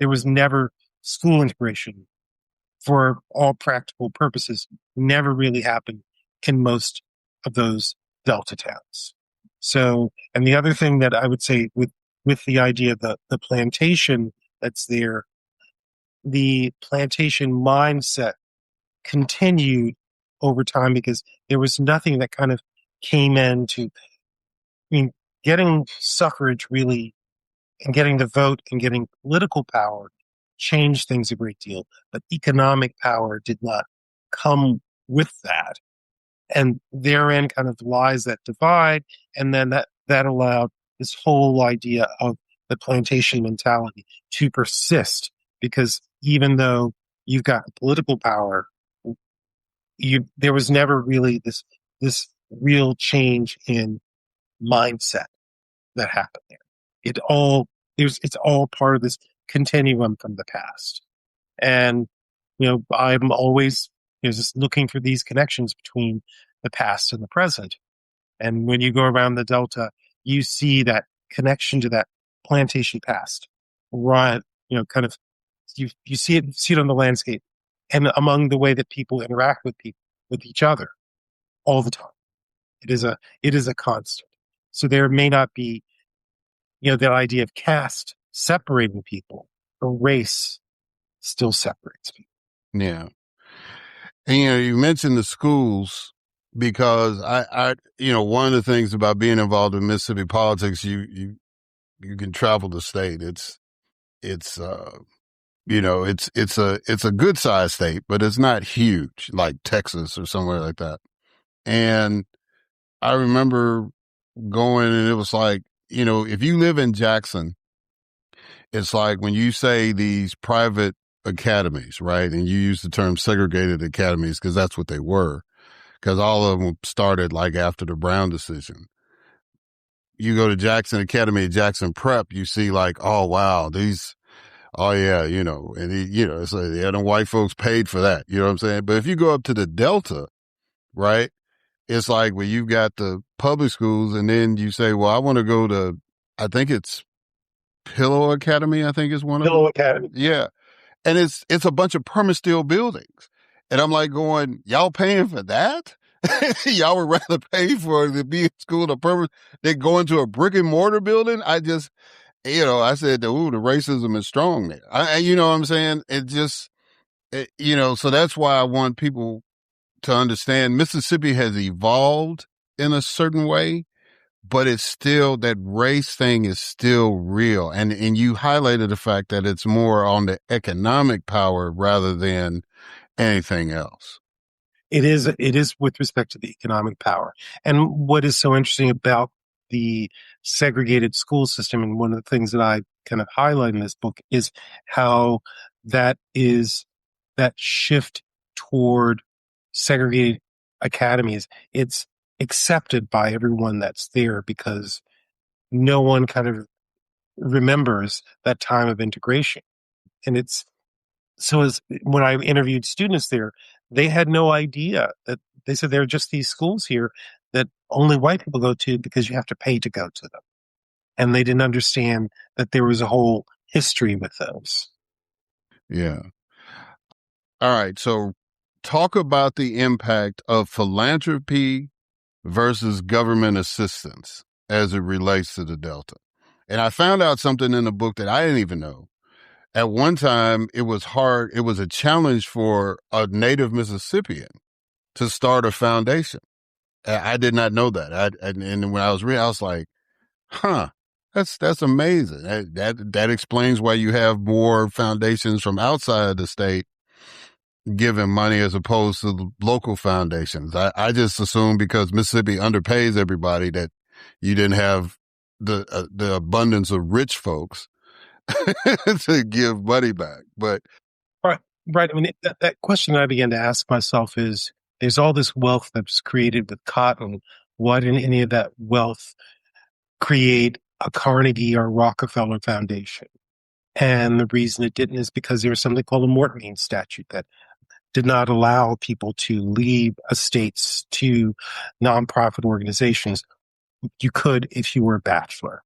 was never school integration for all practical purposes, never really happened in most of those Delta towns. So, and the other thing that I would say with the idea of the plantation that's there, the plantation mindset continued over time because there was nothing that kind of came in to, getting suffrage really and getting the vote and getting political power changed things a great deal, but economic power did not come with that. And therein kind of lies that divide. And then that allowed this whole idea of the plantation mentality to persist, because even though you've got political power, there was never really this real change in mindset that happened there. It's all part of this continuum from the past. And, I'm always, just looking for these connections between the past and the present. And when you go around the Delta, you see that connection to that plantation past, right? Kind of, you see it on the landscape and among the way that people interact with each other all the time. It is a constant. So there may not be, that idea of caste separating people, or race still separates people. Yeah. And, you mentioned the schools because I one of the things about being involved in Mississippi politics, you can travel the state. It's a good sized state, but it's not huge like Texas or somewhere like that. And I remember going, and it was like, if you live in Jackson, it's like when you say these private academies, right? And you use the term segregated academies because that's what they were, because all of them started like after the Brown decision. You go to Jackson Academy, Jackson Prep, you see like, oh, wow, oh yeah, and it's like, yeah, the white folks paid for that. You know what I'm saying? But if you go up to the Delta, right, it's like where you've got the public schools, and then you say, well, I want to go to, I think it's Pillow Academy, I think is one of them. Pillow Academy. Yeah. And it's a bunch of permanent steel buildings. And I'm like going, y'all paying for that? Y'all would rather pay for to be in school than going to a brick and mortar building? I just, I said, ooh, the racism is strong there. You know what I'm saying? So that's why I want people to understand Mississippi has evolved in a certain way, but it's still, that race thing is still real. And you highlighted the fact that it's more on the economic power rather than anything else. It is with respect to the economic power. And what is so interesting about the segregated school system, and one of the things that I kind of highlight in this book, is how that shift toward segregated academies, it's accepted by everyone that's there because no one kind of remembers that time of integration. And when I interviewed students there, they had no idea that, they said there are just these schools here that only white people go to because you have to pay to go to them. And they didn't understand that there was a whole history with those. Yeah. All right. So talk about the impact of philanthropy versus government assistance as it relates to the Delta. And I found out something in the book that I didn't even know. At one time, it was hard. It was a challenge for a native Mississippian to start a foundation. I did not know that. And when I was reading, I was like, huh, That's amazing. That explains why you have more foundations from outside the state giving money as opposed to the local foundations. I just assume because Mississippi underpays everybody that you didn't have the abundance of rich folks to give money back. But Right. Right. I mean, that question I began to ask myself is, there's all this wealth that's created with cotton. Why didn't any of that wealth create a Carnegie or Rockefeller Foundation? And the reason it didn't is because there was something called a Mortmain statute that did not allow people to leave estates to nonprofit organizations. You could if you were a bachelor.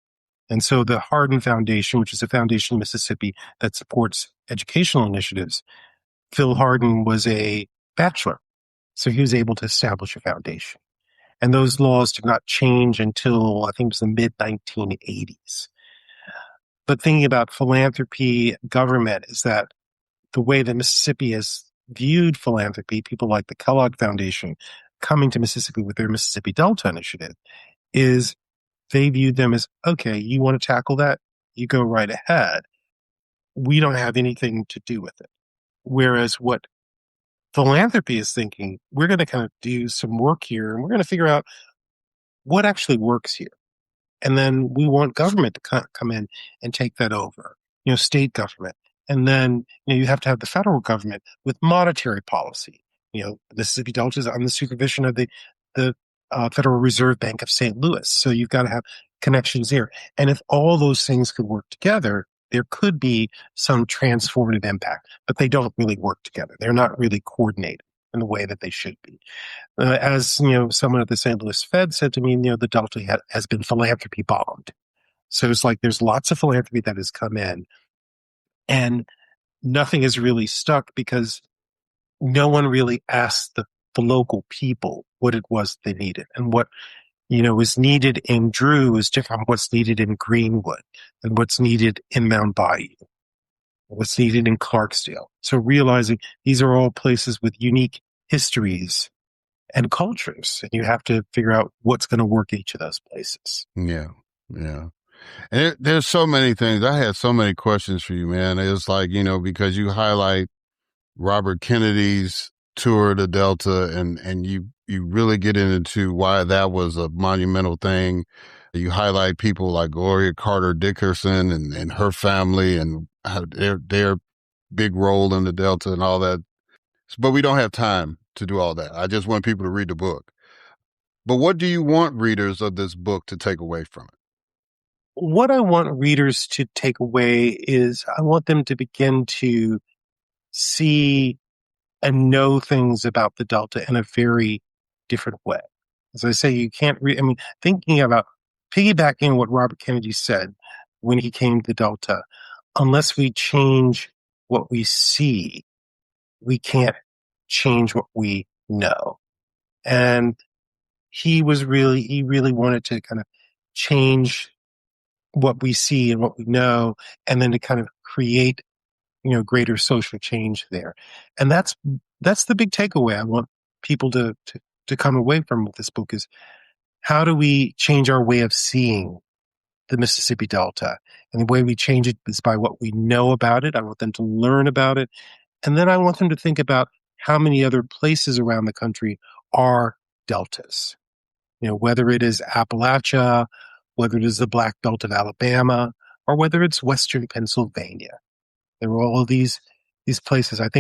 And so the Hardin Foundation, which is a foundation in Mississippi that supports educational initiatives, Phil Hardin was a bachelor. So he was able to establish a foundation. And those laws did not change until I think it was the mid-1980s. But thinking about philanthropy, government, is that the way that Mississippi has viewed philanthropy, people like the Kellogg Foundation coming to Mississippi with their Mississippi Delta initiative, is they viewed them as, okay, you want to tackle that? You go right ahead. We don't have anything to do with it. Whereas what philanthropy is thinking, we're going to kind of do some work here and we're going to figure out what actually works here. And then we want government to come in and take that over, state government. And then, you have to have the federal government with monetary policy. Mississippi Delta is under the supervision of the Federal Reserve Bank of St. Louis. So you've got to have connections there. And if all those things could work together, there could be some transformative impact, but they don't really work together. They're not really coordinated in the way that they should be. As someone at the St. Louis Fed said to me, the Delta has been philanthropy bombed. So it's like there's lots of philanthropy that has come in, and nothing is really stuck because no one really asked the local people what it was they needed. And what was needed in Drew is different from what's needed in Greenwood and what's needed in Mount Bayou, what's needed in Clarksdale. So realizing these are all places with unique histories and cultures, and you have to figure out what's going to work each of those places. Yeah. And there's so many things. I had so many questions for you, man. It's like, because you highlight Robert Kennedy's tour to Delta and you really get into why that was a monumental thing. You highlight people like Gloria Carter Dickerson and her family and how their big role in the Delta and all that. But we don't have time to do all that. I just want people to read the book. But what do you want readers of this book to take away from it? What I want readers to take away is I want them to begin to see and know things about the Delta in a very different way. As I say, you can't thinking about piggybacking what Robert Kennedy said when he came to the Delta, unless we change what we see, we can't change what we know. And he really wanted to kind of change what we see and what we know, and then to kind of create, greater social change there. And that's the big takeaway I want people to come away from with this book is, how do we change our way of seeing the Mississippi Delta? And the way we change it is by what we know about it. I want them to learn about it. And then I want them to think about how many other places around the country are deltas. Whether it is Appalachia, whether it is the Black Belt of Alabama, or whether it's Western Pennsylvania. There are all of these places. I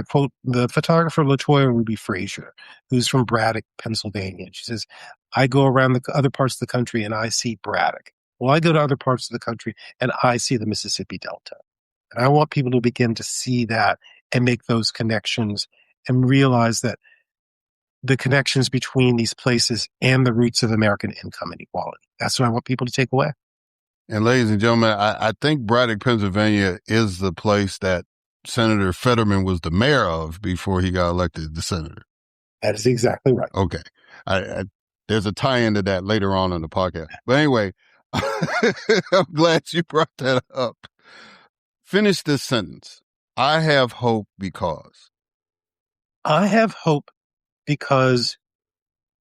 quote the photographer LaToya Ruby Frazier, who's from Braddock, Pennsylvania. She says, I go around the other parts of the country and I see Braddock. Well, I go to other parts of the country and I see the Mississippi Delta. And I want people to begin to see that and make those connections and realize that the connections between these places and the roots of American income inequality. That's what I want people to take away. And ladies and gentlemen, I think Braddock, Pennsylvania is the place that Senator Fetterman was the mayor of before he got elected the senator. That is exactly right. Okay. There's a tie-in to that later on in the podcast. But anyway, I'm glad you brought that up. Finish this sentence. I have hope because. I have hope because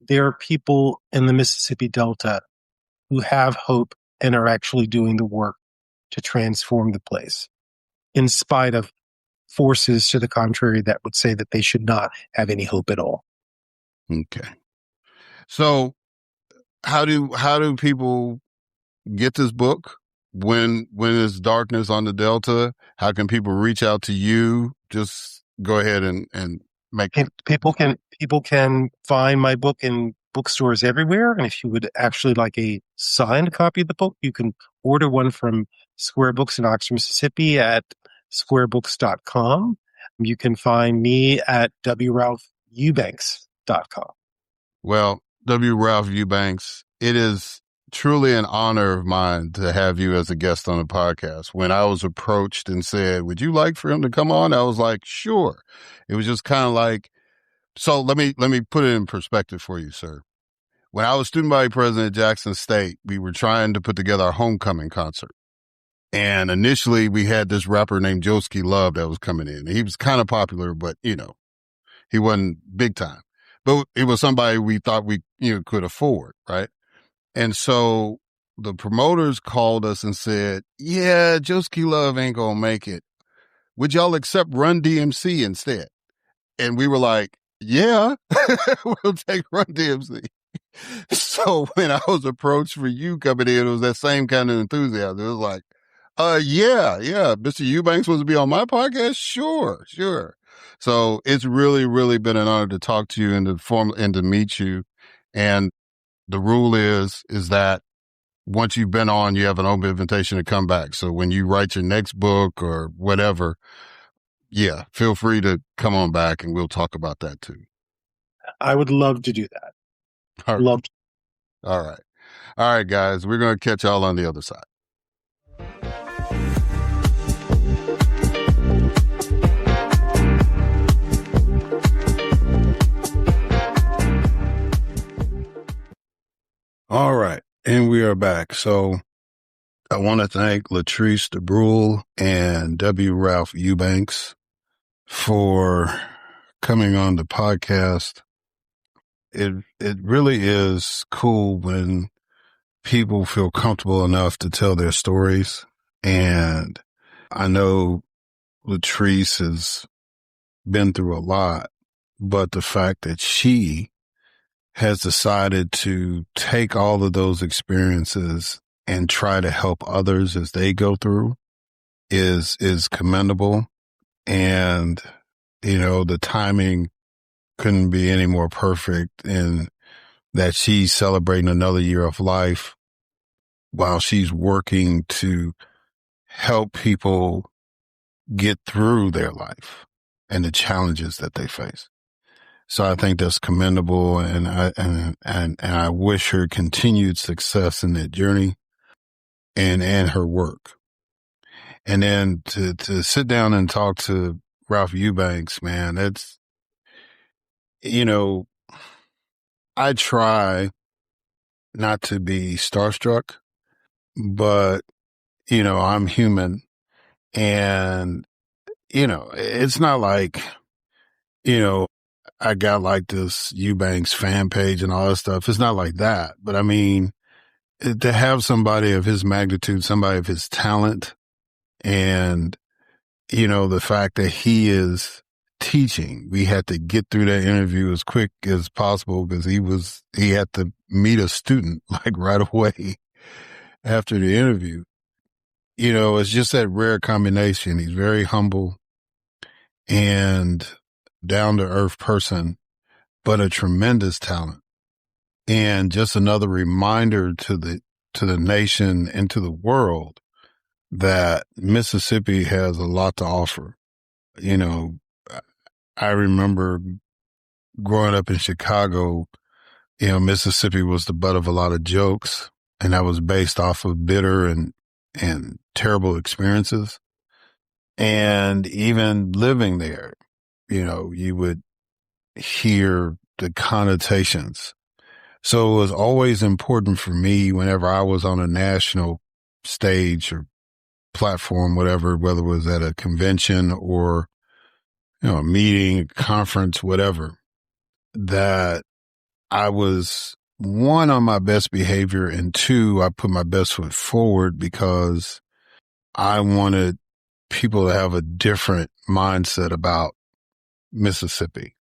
there are people in the Mississippi Delta who have hope and are actually doing the work to transform the place, in spite of forces to the contrary that would say that they should not have any hope at all. Okay. So how do people get this book? When is Darkness on the Delta? How can people reach out to you? Just go ahead and make people can find my book in bookstores everywhere. And if you would actually like a signed copy of the book, you can order one from Square Books in Oxford, Mississippi at squarebooks.com. You can find me at wralphubanks.com. Well, W. Ralph Eubanks, it is truly an honor of mine to have you as a guest on the podcast. When I was approached and said, would you like for him to come on? I was like, sure. It was just kind of like, so let me put it in perspective for you, sir. When I was student body president at Jackson State, we were trying to put together our homecoming concert. And initially we had this rapper named Joski Love that was coming in. He was kind of popular, but he wasn't big time. But it was somebody we thought we could afford, right? And so the promoters called us and said, yeah, Joski Love ain't gonna make it. Would y'all accept Run DMC instead? And we were like, yeah, we'll take Run DMC. So when I was approached for you coming in, it was that same kind of enthusiasm. It was like, yeah, Mr. Eubanks wants to be on my podcast? Sure. So it's really, really been an honor to talk to you and to meet you. And the rule is that once you've been on, you have an open invitation to come back. So when you write your next book or whatever, yeah, feel free to come on back and we'll talk about that too. I would love to do that. All right. Love to. All right, guys, we're going to catch y'all on the other side. All right. And we are back. So I want to thank Leatrice De Bruhl and W. Ralph Eubanks for coming on the podcast. It really is cool when people feel comfortable enough to tell their stories. And I know Leatrice has been through a lot, but the fact that she has decided to take all of those experiences and try to help others as they go through is commendable. And, the timing couldn't be any more perfect in that she's celebrating another year of life while she's working to help people get through their life and the challenges that they face. So I think that's commendable, and I wish her continued success in that journey and her work. And then to sit down and talk to Ralph Eubanks, man, that's, I try not to be starstruck, but, I'm human, and, it's not like, I got like this Eubanks fan page and all that stuff. It's not like that. But I mean, to have somebody of his magnitude, somebody of his talent, and, the fact that he is teaching, we had to get through that interview as quick as possible because he had to meet a student like right away after the interview. It's just that rare combination. He's very humble and down to earth person, but a tremendous talent. And just another reminder to the nation and to the world that Mississippi has a lot to offer. I remember growing up in Chicago, Mississippi was the butt of a lot of jokes, and that was based off of bitter and terrible experiences. And even living there, you would hear the connotations. So it was always important for me whenever I was on a national stage or platform, whatever, whether it was at a convention or, a meeting, conference, whatever, that I was one, on my best behavior, and two, I put my best foot forward because I wanted people to have a different mindset about Mississippi.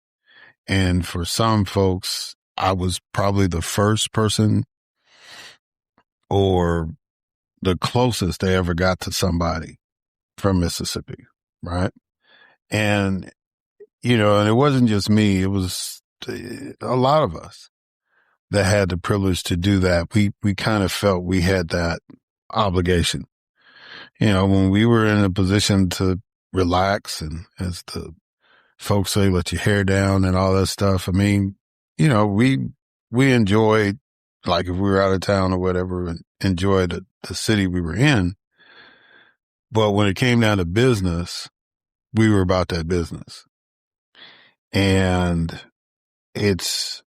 And for some folks, I was probably the first person or the closest they ever got to somebody from Mississippi, right? And, and it wasn't just me. It was a lot of us that had the privilege to do that. We kind of felt we had that obligation. When we were in a position to relax and, as the folks say, let your hair down and all that stuff. I mean, we enjoyed, like if we were out of town or whatever, and enjoyed the city we were in. But when it came down to business, we were about that business. And it's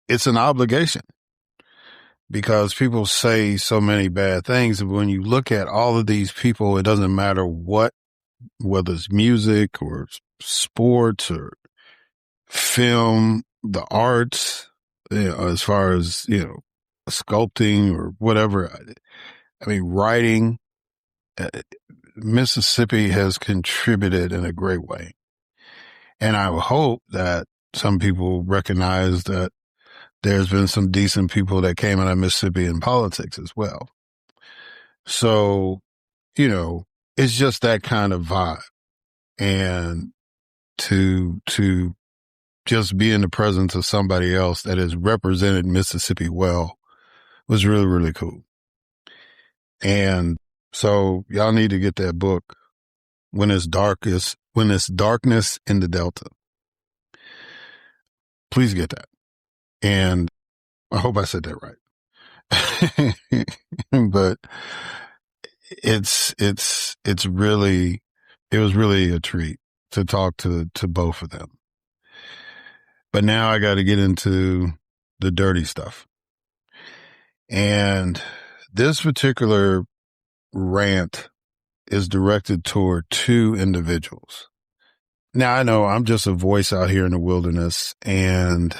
an obligation because people say so many bad things. And when you look at all of these people, it doesn't matter whether it's music or sports or film, the arts, as far as, sculpting or whatever. I mean, writing, Mississippi has contributed in a great way. And I hope that some people recognize that there's been some decent people that came out of Mississippi in politics as well. So, it's just that kind of vibe. And to just be in the presence of somebody else that has represented Mississippi well was really, really cool. And so y'all need to get that book, When It's Darkness in the Delta. Please get that. And I hope I said that right. But it was really a treat to talk to both of them. But now I got to get into the dirty stuff. And this particular rant is directed toward two individuals. Now, I know I'm just a voice out here in the wilderness, and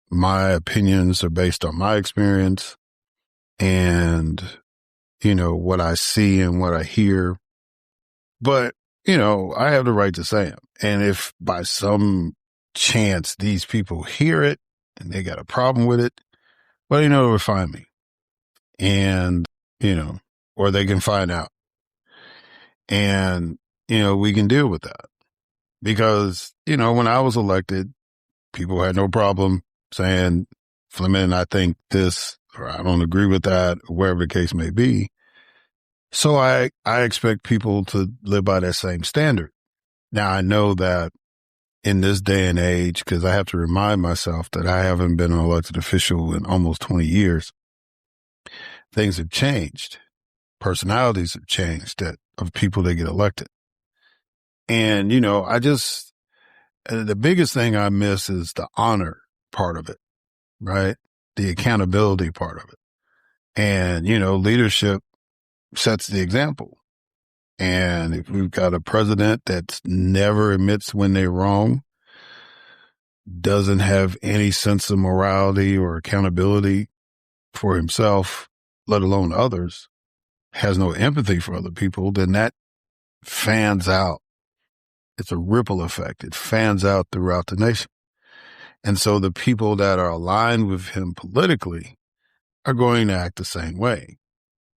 my opinions are based on my experience and, what I see and what I hear. But, I have the right to say them. And if by some chance these people hear it and they got a problem with it, well, they will find me. And, or they can find out. And, we can deal with that. Because, when I was elected, people had no problem saying, Fleming, I think this, or I don't agree with that, or wherever the case may be. So I expect people to live by that same standard. Now, I know that in this day and age, because I have to remind myself that I haven't been an elected official in almost 20 years, things have changed. Personalities have changed of people that get elected. And, the biggest thing I miss is the honor part of it, right? The accountability part of it. And, leadership sets the example. And if we've got a president that never admits when they're wrong, doesn't have any sense of morality or accountability for himself, let alone others, has no empathy for other people, then that fans out. It's a ripple effect. It fans out throughout the nation. And so the people that are aligned with him politically are going to act the same way.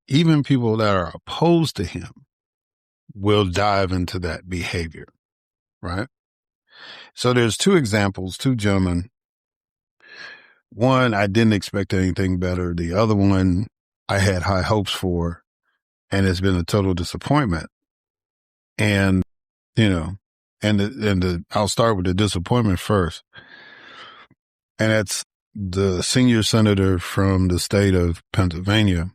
Even people that are opposed to him will dive into that behavior, right? So there's two examples, two gentlemen. One, I didn't expect anything better. The other one, I had high hopes for, and it's been a total disappointment. And, I'll start with the disappointment first. And that's the senior senator from the state of Pennsylvania,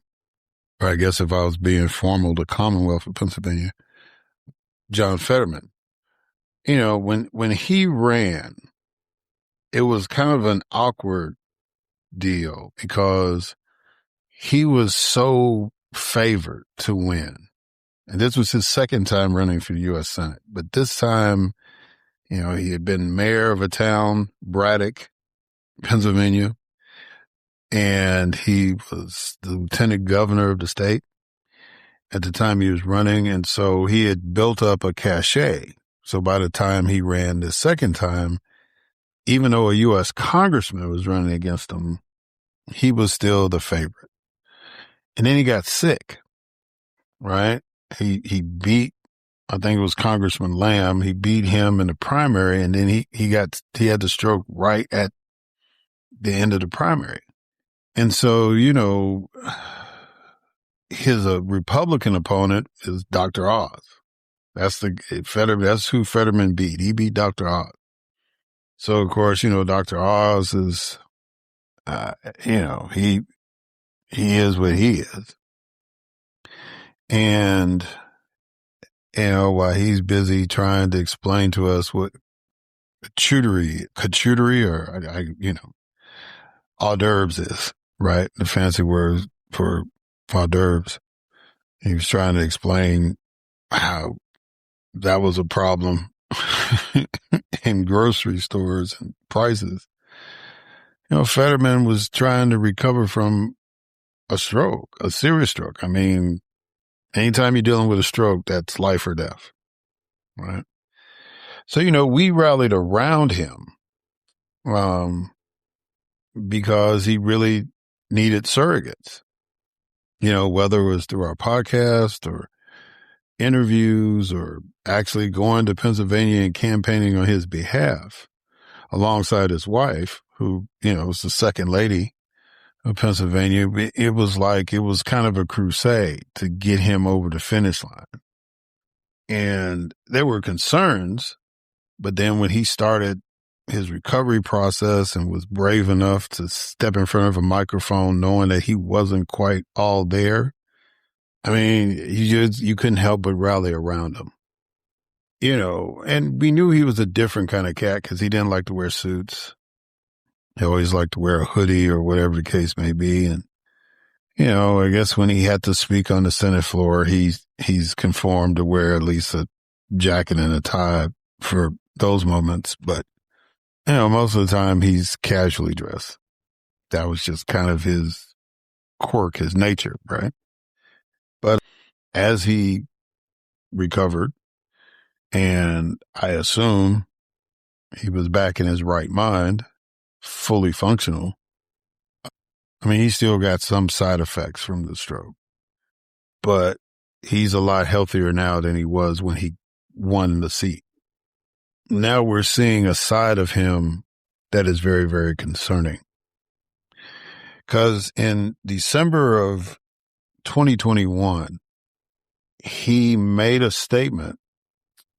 or I guess if I was being formal, the Commonwealth of Pennsylvania, John Fetterman. When he ran, it was kind of an awkward deal because he was so favored to win. And this was his second time running for the U.S. Senate. But this time, he had been mayor of a town, Braddock, Pennsylvania. and he was the lieutenant governor of the state at the time he was running. And so he had built up a cachet. So by the time he ran the second time, even though a U.S. congressman was running against him, he was still the favorite. And then he got sick, right? He beat, I think it was Congressman Lamb. He beat him in the primary, and then he had the stroke right at the end of the primary. And so, his Republican opponent is Dr. Oz. That's who Fetterman beat. He beat Dr. Oz. So of course, Dr. Oz is, he is what he is. And, while he's busy trying to explain to us what charcuterie or hors d'oeuvres is, right? The fancy word for hors d'oeuvres. He was trying to explain how that was a problem in grocery stores and prices. Fetterman was trying to recover from a stroke, a serious stroke. I mean, anytime you're dealing with a stroke, that's life or death, right? So, we rallied around him, because he really needed surrogates, whether it was through our podcast or interviews or actually going to Pennsylvania and campaigning on his behalf alongside his wife, who, was the second lady of Pennsylvania. It was kind of a crusade to get him over the finish line. And there were concerns, but then when he started his recovery process and was brave enough to step in front of a microphone knowing that he wasn't quite all there, I mean, you couldn't help but rally around him, and we knew he was a different kind of cat because he didn't like to wear suits. He always liked to wear a hoodie or whatever the case may be. And, I guess when he had to speak on the Senate floor, he's conformed to wear at least a jacket and a tie for those moments. But, most of the time he's casually dressed. That was just kind of his quirk, his nature, right? But as he recovered, and I assume he was back in his right mind, fully functional, I mean, he still got some side effects from the stroke, but he's a lot healthier now than he was when he won the seat. Now we're seeing a side of him that is very, very concerning. Because in December of 2021, he made a statement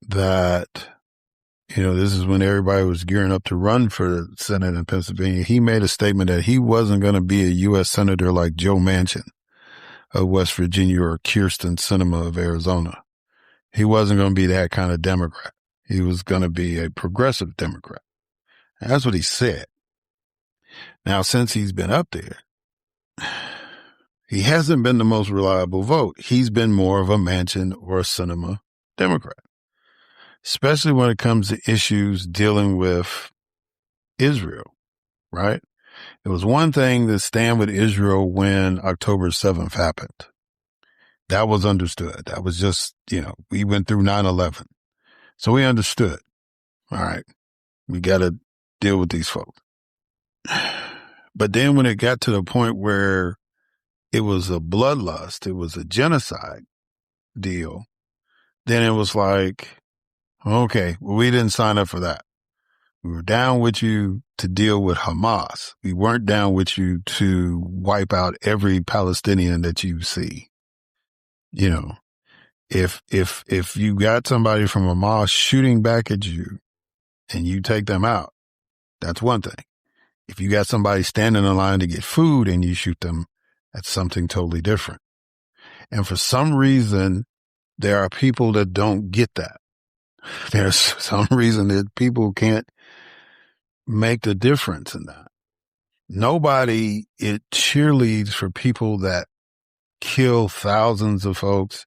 that, this is when everybody was gearing up to run for the Senate in Pennsylvania. He made a statement that he wasn't going to be a U.S. Senator like Joe Manchin of West Virginia or Kyrsten Sinema of Arizona. He wasn't going to be that kind of Democrat. He was going to be a progressive Democrat. And that's what he said. Now, since he's been up there, he hasn't been the most reliable vote. He's been more of a Manchin or a Sinema Democrat, especially when it comes to issues dealing with Israel, right? It was one thing to stand with Israel when October 7th happened. That was understood. That was just, we went through 9/11. So we understood. All right, we got to deal with these folks. But then when it got to the point where it was a bloodlust, it was a genocide deal, then it was like, okay, well, we didn't sign up for that. We were down with you to deal with Hamas. We weren't down with you to wipe out every Palestinian that you see. If you got somebody from Hamas shooting back at you and you take them out, that's one thing. If you got somebody standing in line to get food and you shoot them, that's something totally different. And for some reason, there are people that don't get that. There's some reason that people can't make the difference in that. Nobody cheerleads for people that kill thousands of folks,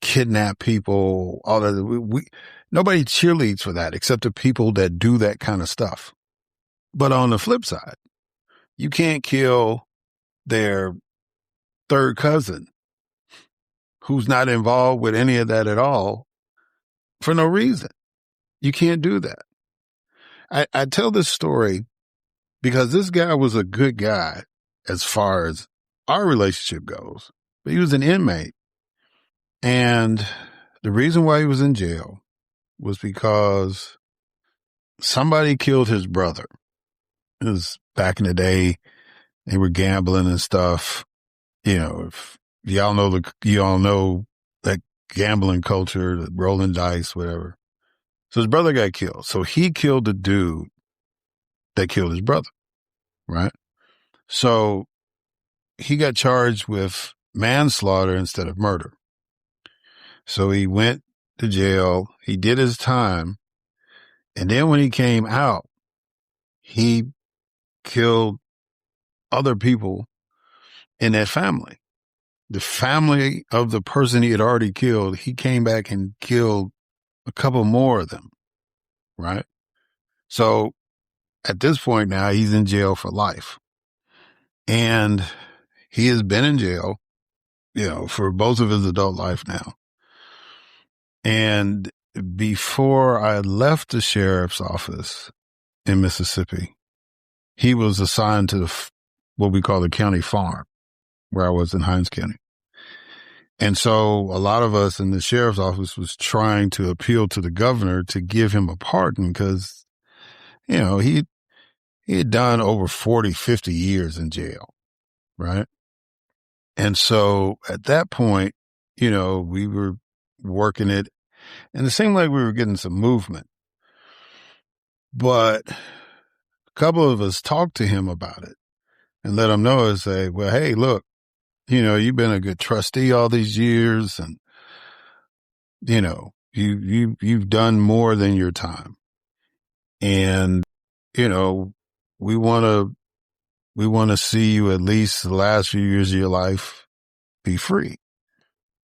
kidnap people, all that. Nobody cheerleads for that except the people that do that kind of stuff. But on the flip side, You can't kill their third cousin who's not involved with any of that at all for no reason. You can't do that. I tell this story because this guy was a good guy as far as our relationship goes, but he was an inmate. And the reason why he was in jail was because somebody killed his brother. It was back in the day. They were gambling and stuff. You know, if y'all know that gambling culture, the rolling dice, whatever. So his brother got killed. So he killed the dude that killed his brother, right? So he got charged with manslaughter instead of murder. So he went to jail. He did his time. And then when he came out, he killed other people in that family. The family of the person he had already killed, he came back and killed a couple more of them, right? So at this point now, he's in jail for life. And he has been in jail, for both of his adult life now. And before I left the sheriff's office in Mississippi, he was assigned to what we call the county farm, where I was in Hinds County. And so a lot of us in the sheriff's office was trying to appeal to the governor to give him a pardon because, he had done over 40, 50 years in jail, right? And so at that point, we were working it, and it seemed like we were getting some movement. But a couple of us talked to him about it and let him know and say, well, hey, look, you've been a good trustee all these years, and, you've done more than your time. And, we want to see you at least the last few years of your life be free.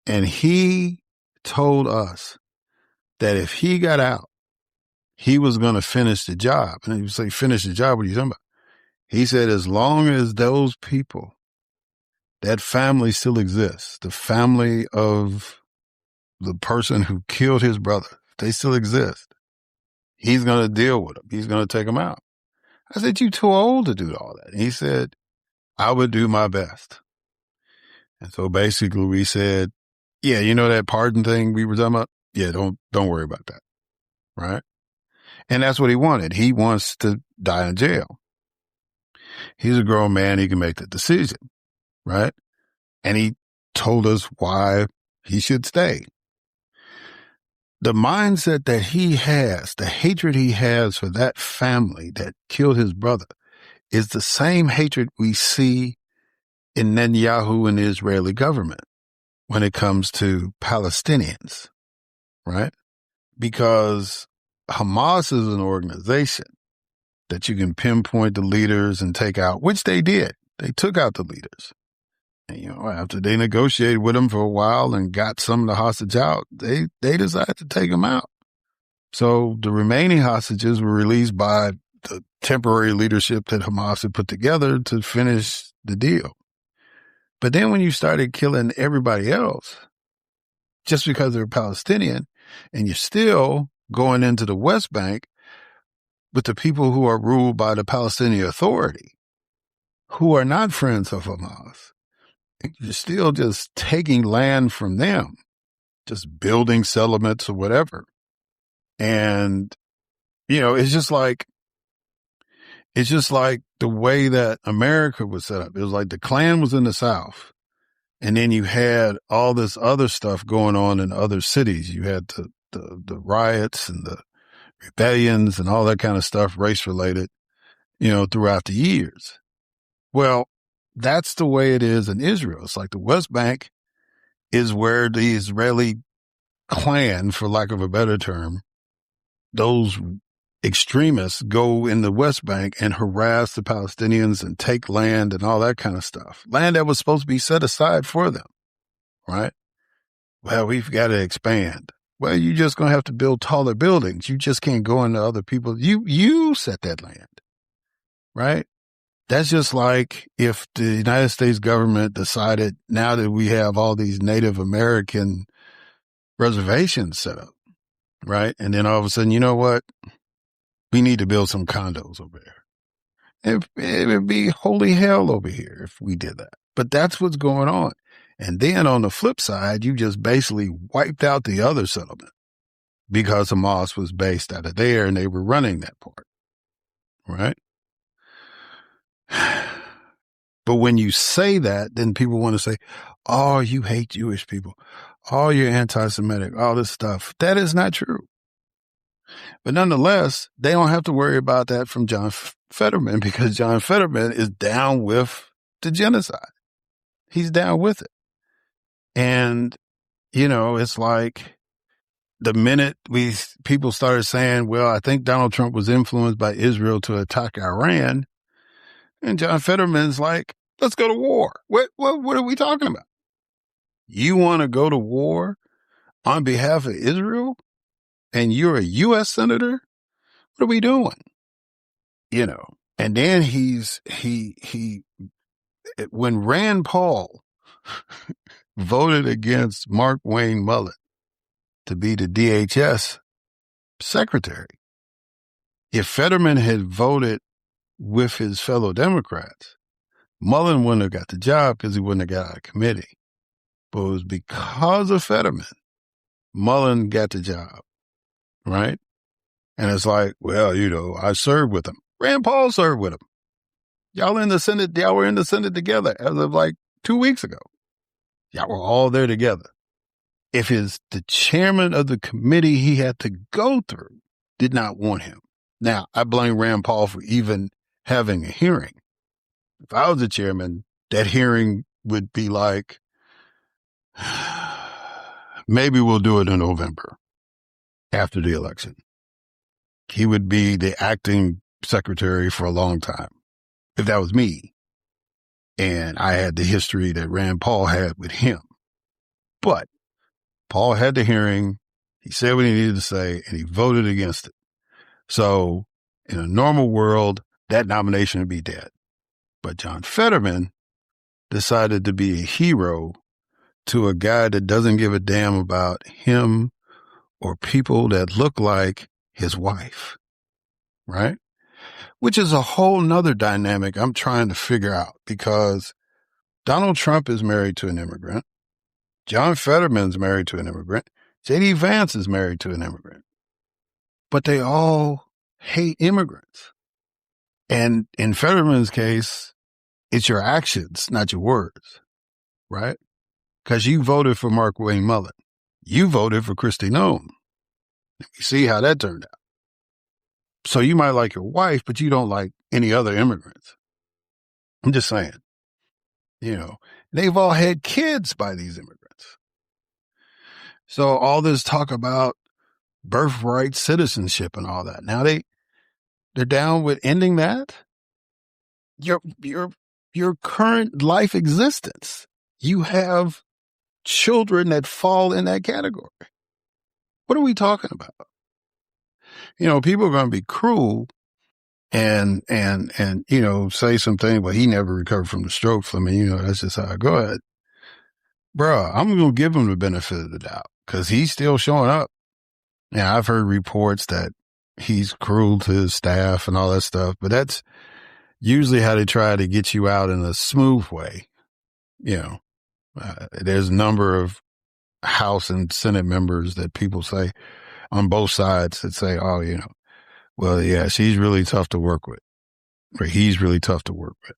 And he told us that if he got out, he was going to finish the job. And you say, finish the job? What are you talking about? He said, as long as those people, that family still exists, the family of the person who killed his brother, they still exist, he's going to deal with them. He's going to take them out. I said, you too old to do all that. And he said, I would do my best. And so basically we said, yeah, that pardon thing we were talking about? Yeah, don't worry about that. Right? And that's what he wanted. He wants to die in jail. He's a grown man. He can make the decision. Right? And he told us why he should stay. The mindset that he has, the hatred he has for that family that killed his brother, is the same hatred we see in Netanyahu and the Israeli government when it comes to Palestinians, right? Because Hamas is an organization that you can pinpoint the leaders and take out, which they did. They took out the leaders. And, after they negotiated with them for a while and got some of the hostage out, they decided to take them out. So the remaining hostages were released by the temporary leadership that Hamas had put together to finish the deal. But then when you started killing everybody else, just because they're Palestinian, and you're still going into the West Bank with the people who are ruled by the Palestinian Authority, who are not friends of Hamas, you're still just taking land from them, just building settlements or whatever. And, it's just like the way that America was set up. It was like the Klan was in the South. And then you had all this other stuff going on in other cities. You had the riots and the rebellions and all that kind of stuff, race related, throughout the years. Well, that's the way it is in Israel. It's like the West Bank is where the Israeli Klan, for lack of a better term, those extremists go in the West Bank and harass the Palestinians and take land and all that kind of stuff. Land that was supposed to be set aside for them, right? Well, we've got to expand. Well, you're just going to have to build taller buildings. You just can't go into other people. You set that land, right? That's just like if the United States government decided now that we have all these Native American reservations set up, right? And then all of a sudden, you know what? We need to build some condos over there. It would be holy hell over here if we did that. But that's what's going on. And then on the flip side, you just basically wiped out the other settlement because Hamas was based out of there and they were running that part, right? But when you say that, then people want to say, oh, you hate Jewish people. Oh, you're anti-Semitic, all this stuff. That is not true. But nonetheless, they don't have to worry about that from John Fetterman because John Fetterman is down with the genocide. He's down with it. And, you know, it's like the minute people started saying, well, I think Donald Trump was influenced by Israel to attack Iran. And John Fetterman's like, let's go to war. What are we talking about? You want to go to war on behalf of Israel? And you're a U.S. senator? What are we doing? You know, and then when Rand Paul voted against Mark Wayne Mullen to be the DHS secretary, if Fetterman had voted with his fellow Democrats, Mullen wouldn't have got the job because he wouldn't have got out of committee. But it was because of Fetterman, Mullen got the job, right? And it's like, well, you know, I served with him. Rand Paul served with him. Y'all were in the Senate together as of like 2 weeks ago. Y'all were all there together. If the chairman of the committee he had to go through did not want him. Now, I blame Rand Paul for even having a hearing. If I was the chairman, that hearing would be like, maybe we'll do it in November after the election. He would be the acting secretary for a long time. If that was me. And I had the history that Rand Paul had with him. But Paul had the hearing. He said what he needed to say and he voted against it. So in a normal world, that nomination would be dead. But John Fetterman decided to be a hero to a guy that doesn't give a damn about him or people that look like his wife, right? Which is a whole nother dynamic I'm trying to figure out because Donald Trump is married to an immigrant. John Fetterman's married to an immigrant. J.D. Vance is married to an immigrant. But they all hate immigrants. And in Fetterman's case, it's your actions, not your words, right? Because you voted for Mark Wayne Mullen. You voted for Kristi Noem. You see how that turned out. So you might like your wife, but you don't like any other immigrants. I'm just saying, you know, they've all had kids by these immigrants. So all this talk about birthright citizenship and all that. Now they're down with ending that. Your current life existence. You have children that fall in that category. What are we talking about? You know, people are going to be cruel and, you know, say something, well, he never recovered from the stroke, Fleming. You know, that's just how I go ahead. Bruh, I'm going to give him the benefit of the doubt because he's still showing up. Now, I've heard reports that he's cruel to his staff and all that stuff, but that's usually how they try to get you out in a smooth way. You know, there's a number of House and Senate members that people say on both sides that say, oh, you know, well, yeah, she's really tough to work with, or he's really tough to work with.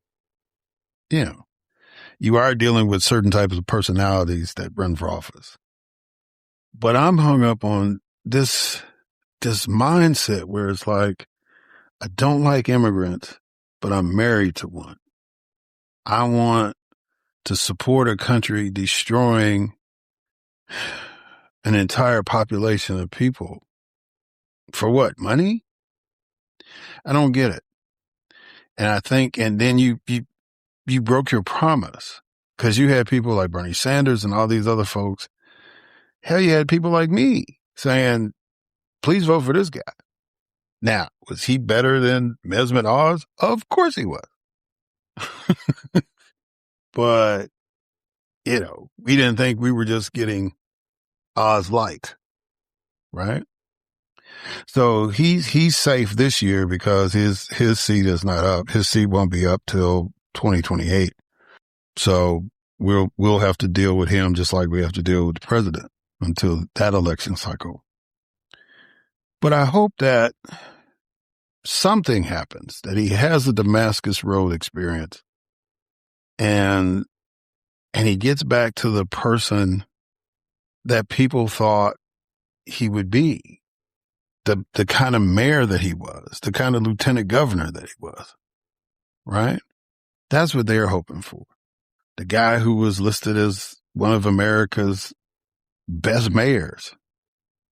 You know, you are dealing with certain types of personalities that run for office. But I'm hung up on this mindset where it's like, I don't like immigrants, but I'm married to one. I want to support a country destroying an entire population of people. For what? Money? I don't get it. And I think, and then you broke your promise because you had people like Bernie Sanders and all these other folks. Hell, you had people like me saying, please vote for this guy. Now, was he better than Mesmet Oz? Of course he was. But, we didn't think we were just getting Oz Light, right? So he's safe this year because his seat is not up. His seat won't be up till 2028. So we'll have to deal with him just like we have to deal with the president until that election cycle. But I hope that something happens, that he has a Damascus Road experience and he gets back to the person that people thought he would be, the kind of mayor that he was, the kind of lieutenant governor that he was, right? That's what they're hoping for. The guy who was listed as one of America's best mayors,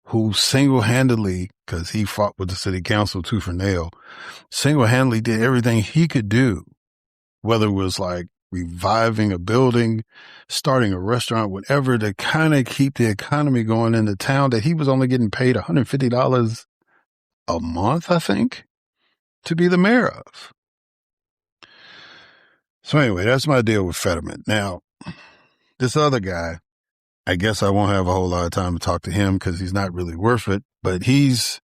who single-handedly, because he fought with the city council tooth and nail, single-handedly did everything he could do, whether it was like reviving a building, starting a restaurant, whatever, to kind of keep the economy going in the town that he was only getting paid $150 a month, I think, to be the mayor of. So anyway, that's my deal with Fetterman. Now, this other guy, I guess I won't have a whole lot of time to talk to him because he's not really worth it, but this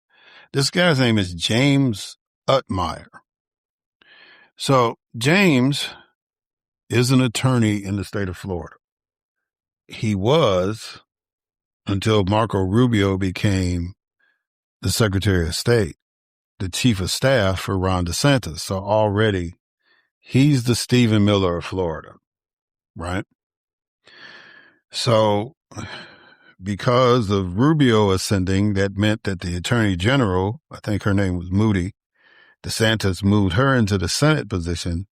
guy's name is James Utmeyer. So James is an attorney in the state of Florida. He was until Marco Rubio became the Secretary of State, the chief of staff for Ron DeSantis. So already he's the Stephen Miller of Florida, right? So because of Rubio ascending, that meant that the Attorney General, I think her name was Moody, DeSantis moved her into the Senate position,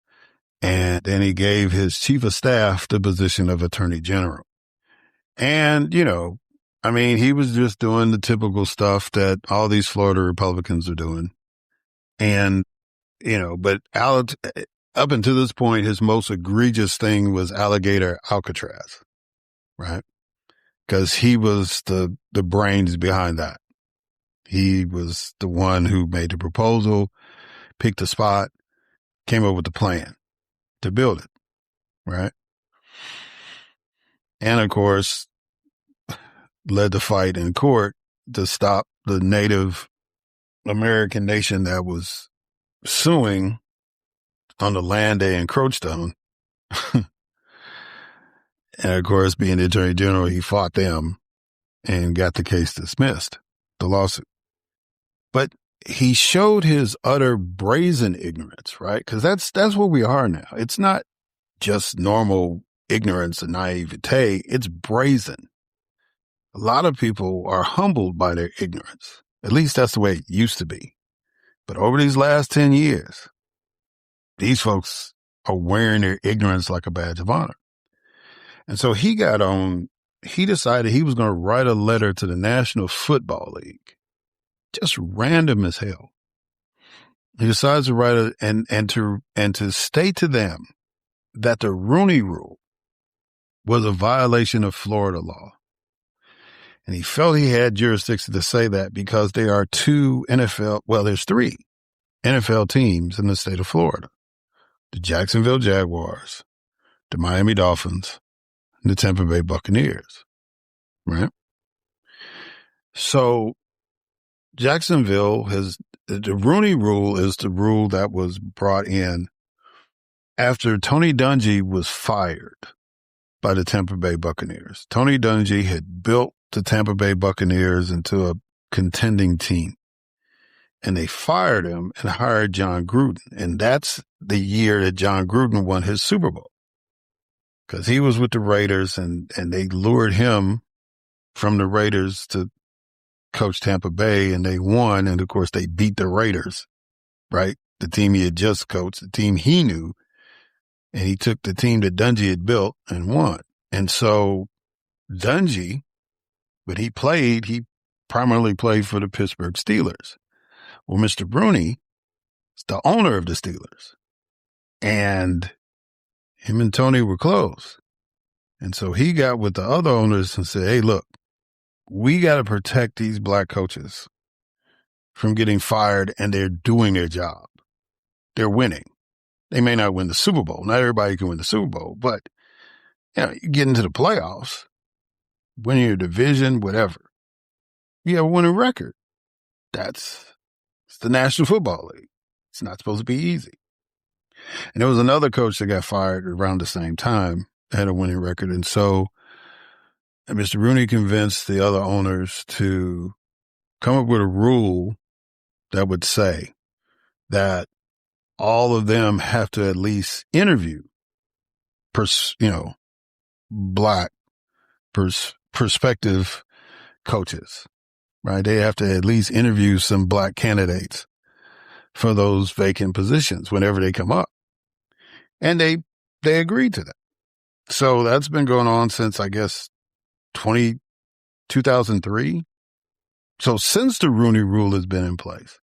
and then he gave his chief of staff the position of Attorney General. And, he was just doing the typical stuff that all these Florida Republicans are doing. And, but up until this point, his most egregious thing was alligator Alcatraz, right? Because he was the brains behind that. He was the one who made the proposal, picked the spot, came up with the plan to build it, right? And of course, led the fight in court to stop the Native American nation that was suing on the land they encroached on. And of course, being the Attorney General, he fought them and got the case dismissed, the lawsuit. But he showed his utter brazen ignorance, right? Because that's what we are now. It's not just normal ignorance and naivete. It's brazen. A lot of people are humbled by their ignorance. At least that's the way it used to be. But over these last 10 years, these folks are wearing their ignorance like a badge of honor. And so he decided he was going to write a letter to the National Football League. Just random as hell. He decides to write and to state to them that the Rooney Rule was a violation of Florida law. And he felt he had jurisdiction to say that because there are there's 3 NFL teams in the state of Florida. The Jacksonville Jaguars, the Miami Dolphins, and the Tampa Bay Buccaneers, right? So Jacksonville the Rooney Rule is the rule that was brought in after Tony Dungy was fired by the Tampa Bay Buccaneers. Tony Dungy had built the Tampa Bay Buccaneers into a contending team, and they fired him and hired John Gruden. And that's the year that John Gruden won his Super Bowl, because he was with the Raiders and they lured him from the Raiders to coach Tampa Bay, and they won. And of course they beat the Raiders, right? The team he had just coached, the team he knew, and he took the team that Dungy had built and won. And so Dungy, but he primarily played for the Pittsburgh Steelers. Well, Mr. Rooney is the owner of the Steelers, and him and Tony were close. And so he got with the other owners and said, hey, look, we got to protect these black coaches from getting fired, and they're doing their job. They're winning. They may not win the Super Bowl. Not everybody can win the Super Bowl, but you get into the playoffs, winning your division, whatever. You have a winning record. It's the National Football League. It's not supposed to be easy. And there was another coach that got fired around the same time, had a winning record. And so Mr. Rooney convinced the other owners to come up with a rule that would say that all of them have to at least interview, black prospective coaches, right? They have to at least interview some black candidates for those vacant positions whenever they come up. And they agreed to that. So that's been going on since, I guess, 2003. So since the Rooney Rule has been in place,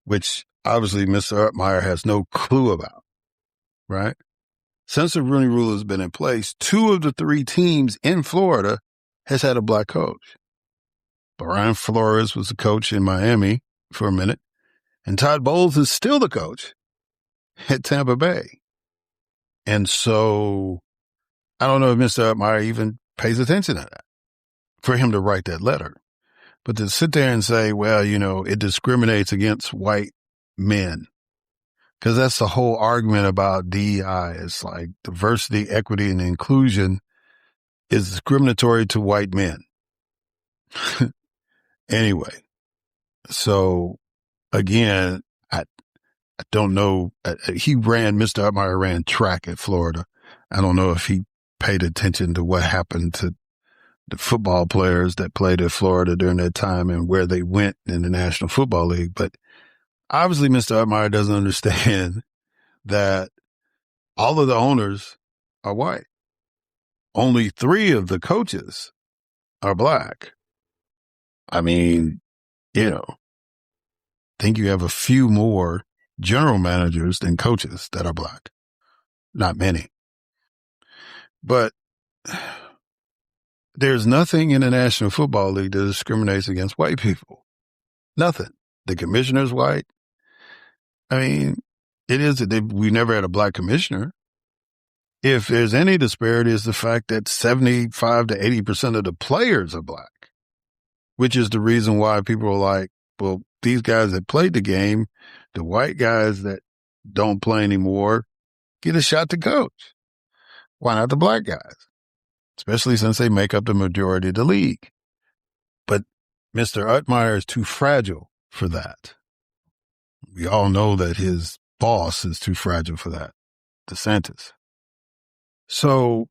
which obviously Mr. Utmeyer has no clue about, right? Since the Rooney Rule has been in place, 2 of the 3 teams in Florida has had a black coach. Brian Flores was the coach in Miami for a minute, and Todd Bowles is still the coach at Tampa Bay. And so I don't know if Mr. Utmeyer even pays attention to that for him to write that letter. But to sit there and say, well, it discriminates against white men, because that's the whole argument about DEI. It's like diversity, equity, and inclusion is discriminatory to white men. Anyway, so again, I don't know. Mr. Utmeyer ran track at Florida. I don't know if he paid attention to what happened to the football players that played at Florida during that time and where they went in the National Football League. But obviously, Mr. Utmeyer doesn't understand that all of the owners are white. Only 3 of the coaches are black. I mean, think you have a few more general managers than coaches that are black. Not many. But there's nothing in the National Football League that discriminates against white people. Nothing. The commissioner's white. I mean, we never had a black commissioner. If there's any disparity, it's the fact that 75 to 80% of the players are black, which is the reason why people are like, well, these guys that played the game, the white guys that don't play anymore, get a shot to coach. Why not the black guys? Especially since they make up the majority of the league. But Mr. Utmeyer is too fragile for that. We all know that his boss is too fragile for that, DeSantis. So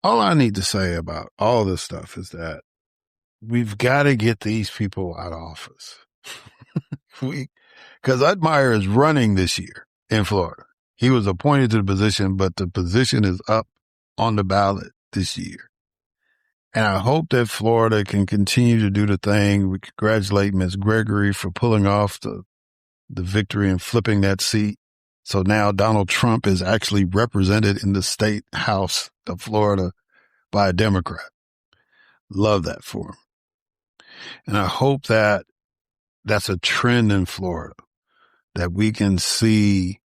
all I need to say about all this stuff is that we've got to get these people out of office. Because Utmeyer is running this year in Florida. He was appointed to the position, but the position is up on the ballot this year. And I hope that Florida can continue to do the thing. We congratulate Ms. Gregory for pulling off the victory and flipping that seat. So now Donald Trump is actually represented in the state house of Florida by a Democrat. Love that for him. And I hope that that's a trend in Florida, that we can see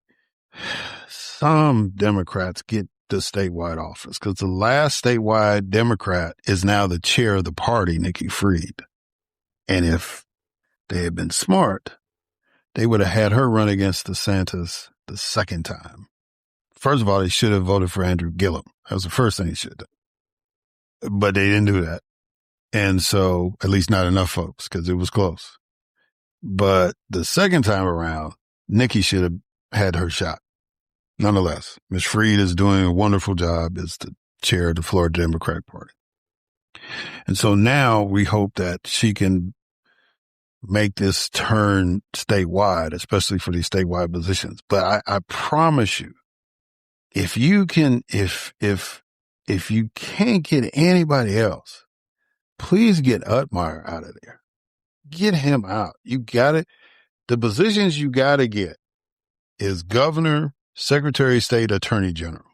some Democrats get the statewide office, because the last statewide Democrat is now the chair of the party, Nikki Fried. And if they had been smart, they would have had her run against DeSantis the second time. First of all, they should have voted for Andrew Gillum. That was the first thing they should have done. But they didn't do that. And so, at least not enough folks, because it was close. But the second time around, Nikki should have had her shot. Nonetheless, Ms. Fried is doing a wonderful job as the chair of the Florida Democratic Party. And so now we hope that she can make this turn statewide, especially for these statewide positions. But I promise you, if you can't get anybody else, please get Utmeyer out of there. Get him out. You got it. The positions you got to get is governor, secretary of state, attorney general.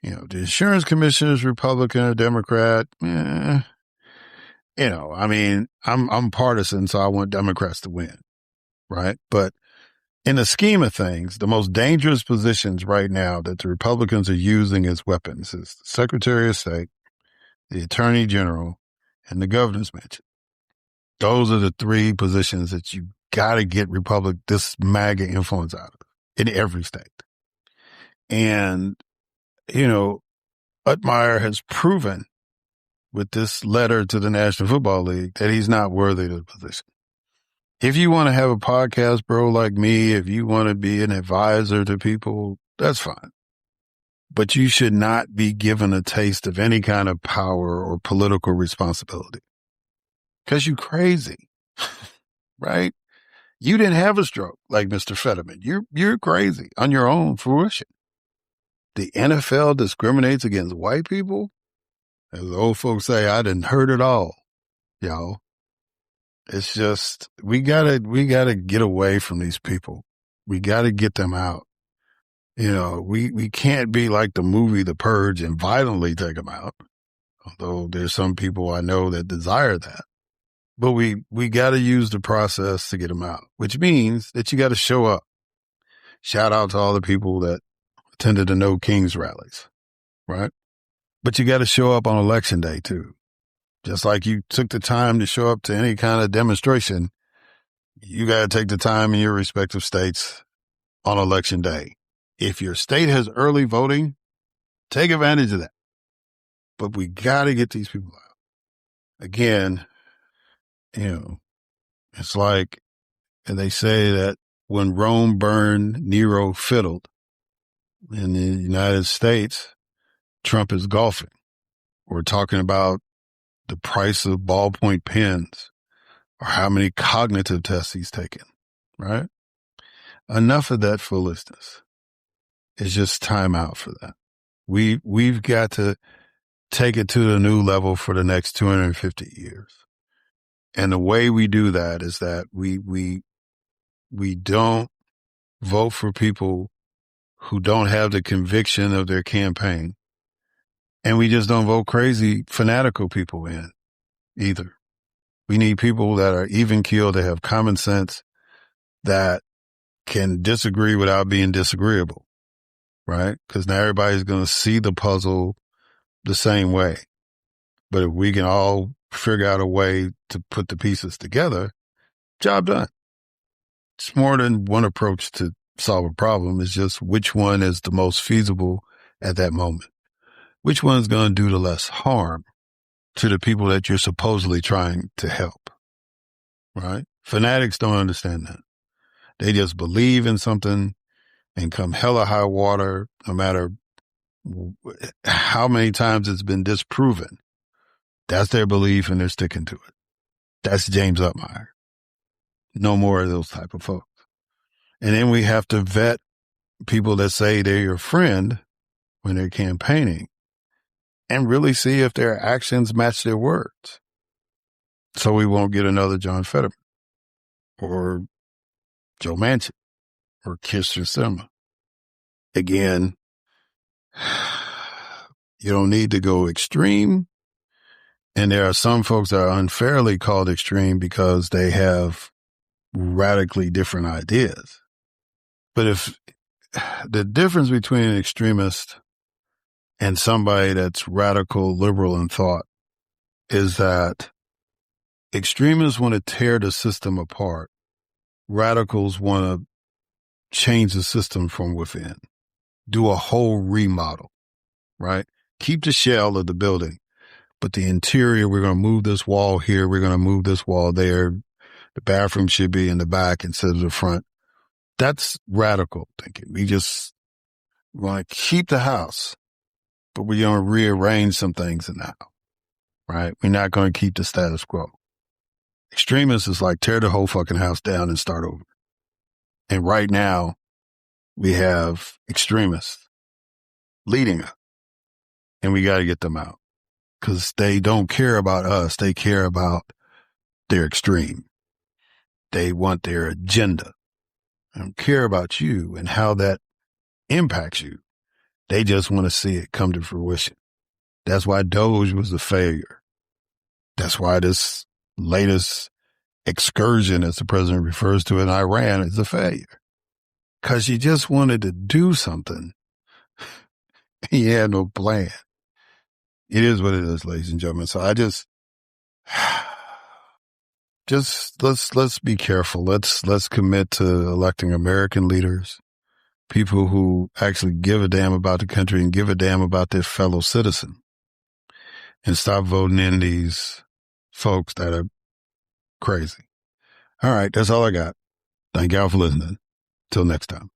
The insurance commissioner is Republican or Democrat. I'm partisan, so I want Democrats to win, right? But In the scheme of things, the most dangerous positions right now that the Republicans are using as weapons is the Secretary of State, the Attorney General, and the Governor's Mansion. Those are the three positions that you got to get this MAGA influence out of in every state. And, Utmeyer has proven with this letter to the National Football League that he's not worthy of the position. If you want to have a podcast, bro, like me, if you want to be an advisor to people, that's fine. But you should not be given a taste of any kind of power or political responsibility. Because you crazy, right? You didn't have a stroke like Mr. Fetterman. You're crazy on your own fruition. The NFL discriminates against white people? As the old folks say, I didn't heard it all, y'all. It's just, we gotta get away from these people. We gotta get them out. We can't be like the movie The Purge and violently take them out. Although there's some people I know that desire that. But we gotta use the process to get them out, which means that you gotta show up. Shout out to all the people that attended the No Kings rallies, right? But you gotta show up on election day too. Just like you took the time to show up to any kind of demonstration, you got to take the time in your respective states on election day. If your state has early voting, take advantage of that. But we got to get these people out. Again, it's like, and they say that when Rome burned, Nero fiddled. In the United States, Trump is golfing. We're talking about the price of ballpoint pens or how many cognitive tests he's taken, right? Enough of that foolishness. It's just time out for that. We've got to take it to the new level for the next 250 years. And the way we do that is that we don't vote for people who don't have the conviction of their campaign. And we just don't vote crazy, fanatical people in either. We need people that are even keeled, that have common sense, that can disagree without being disagreeable, right? Because now everybody's going to see the puzzle the same way. But if we can all figure out a way to put the pieces together, job done. It's more than one approach to solve a problem. It's just which one is the most feasible at that moment. Which one's going to do the less harm to the people that you're supposedly trying to help, right? Fanatics don't understand that. They just believe in something and come hella high water, no matter how many times it's been disproven. That's their belief and they're sticking to it. That's James Utmeyer. No more of those type of folks. And then we have to vet people that say they're your friend when they're campaigning and really see if their actions match their words. So we won't get another John Fetterman or Joe Manchin or Kirsten Sinema. Again, you don't need to go extreme. And there are some folks that are unfairly called extreme because they have radically different ideas. But if the difference between an extremist and somebody that's radical liberal in thought is that extremists want to tear the system apart. Radicals want to change the system from within, do a whole remodel, right? Keep the shell of the building, but the interior, we're going to move this wall here. We're going to move this wall there. The bathroom should be in the back instead of the front. That's radical thinking. We just want to keep the house, but we're going to rearrange some things in the house, right? We're not going to keep the status quo. Extremists is like tear the whole fucking house down and start over. And right now we have extremists leading us and we got to get them out because they don't care about us. They care about their extreme. They want their agenda. They don't care about you and how that impacts you. They just want to see it come to fruition. That's why Doge was a failure. That's why this latest excursion, as the president refers to it, in Iran is a failure. because you just wanted to do something. You had no plan. It is what it is, ladies and gentlemen. So I just let's be careful. Let's commit to electing American leaders, people who actually give a damn about the country and give a damn about their fellow citizen, and stop voting in these folks that are crazy. All right. That's all I got. Thank y'all for listening. Till next time.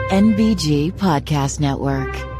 NBG Podcast Network.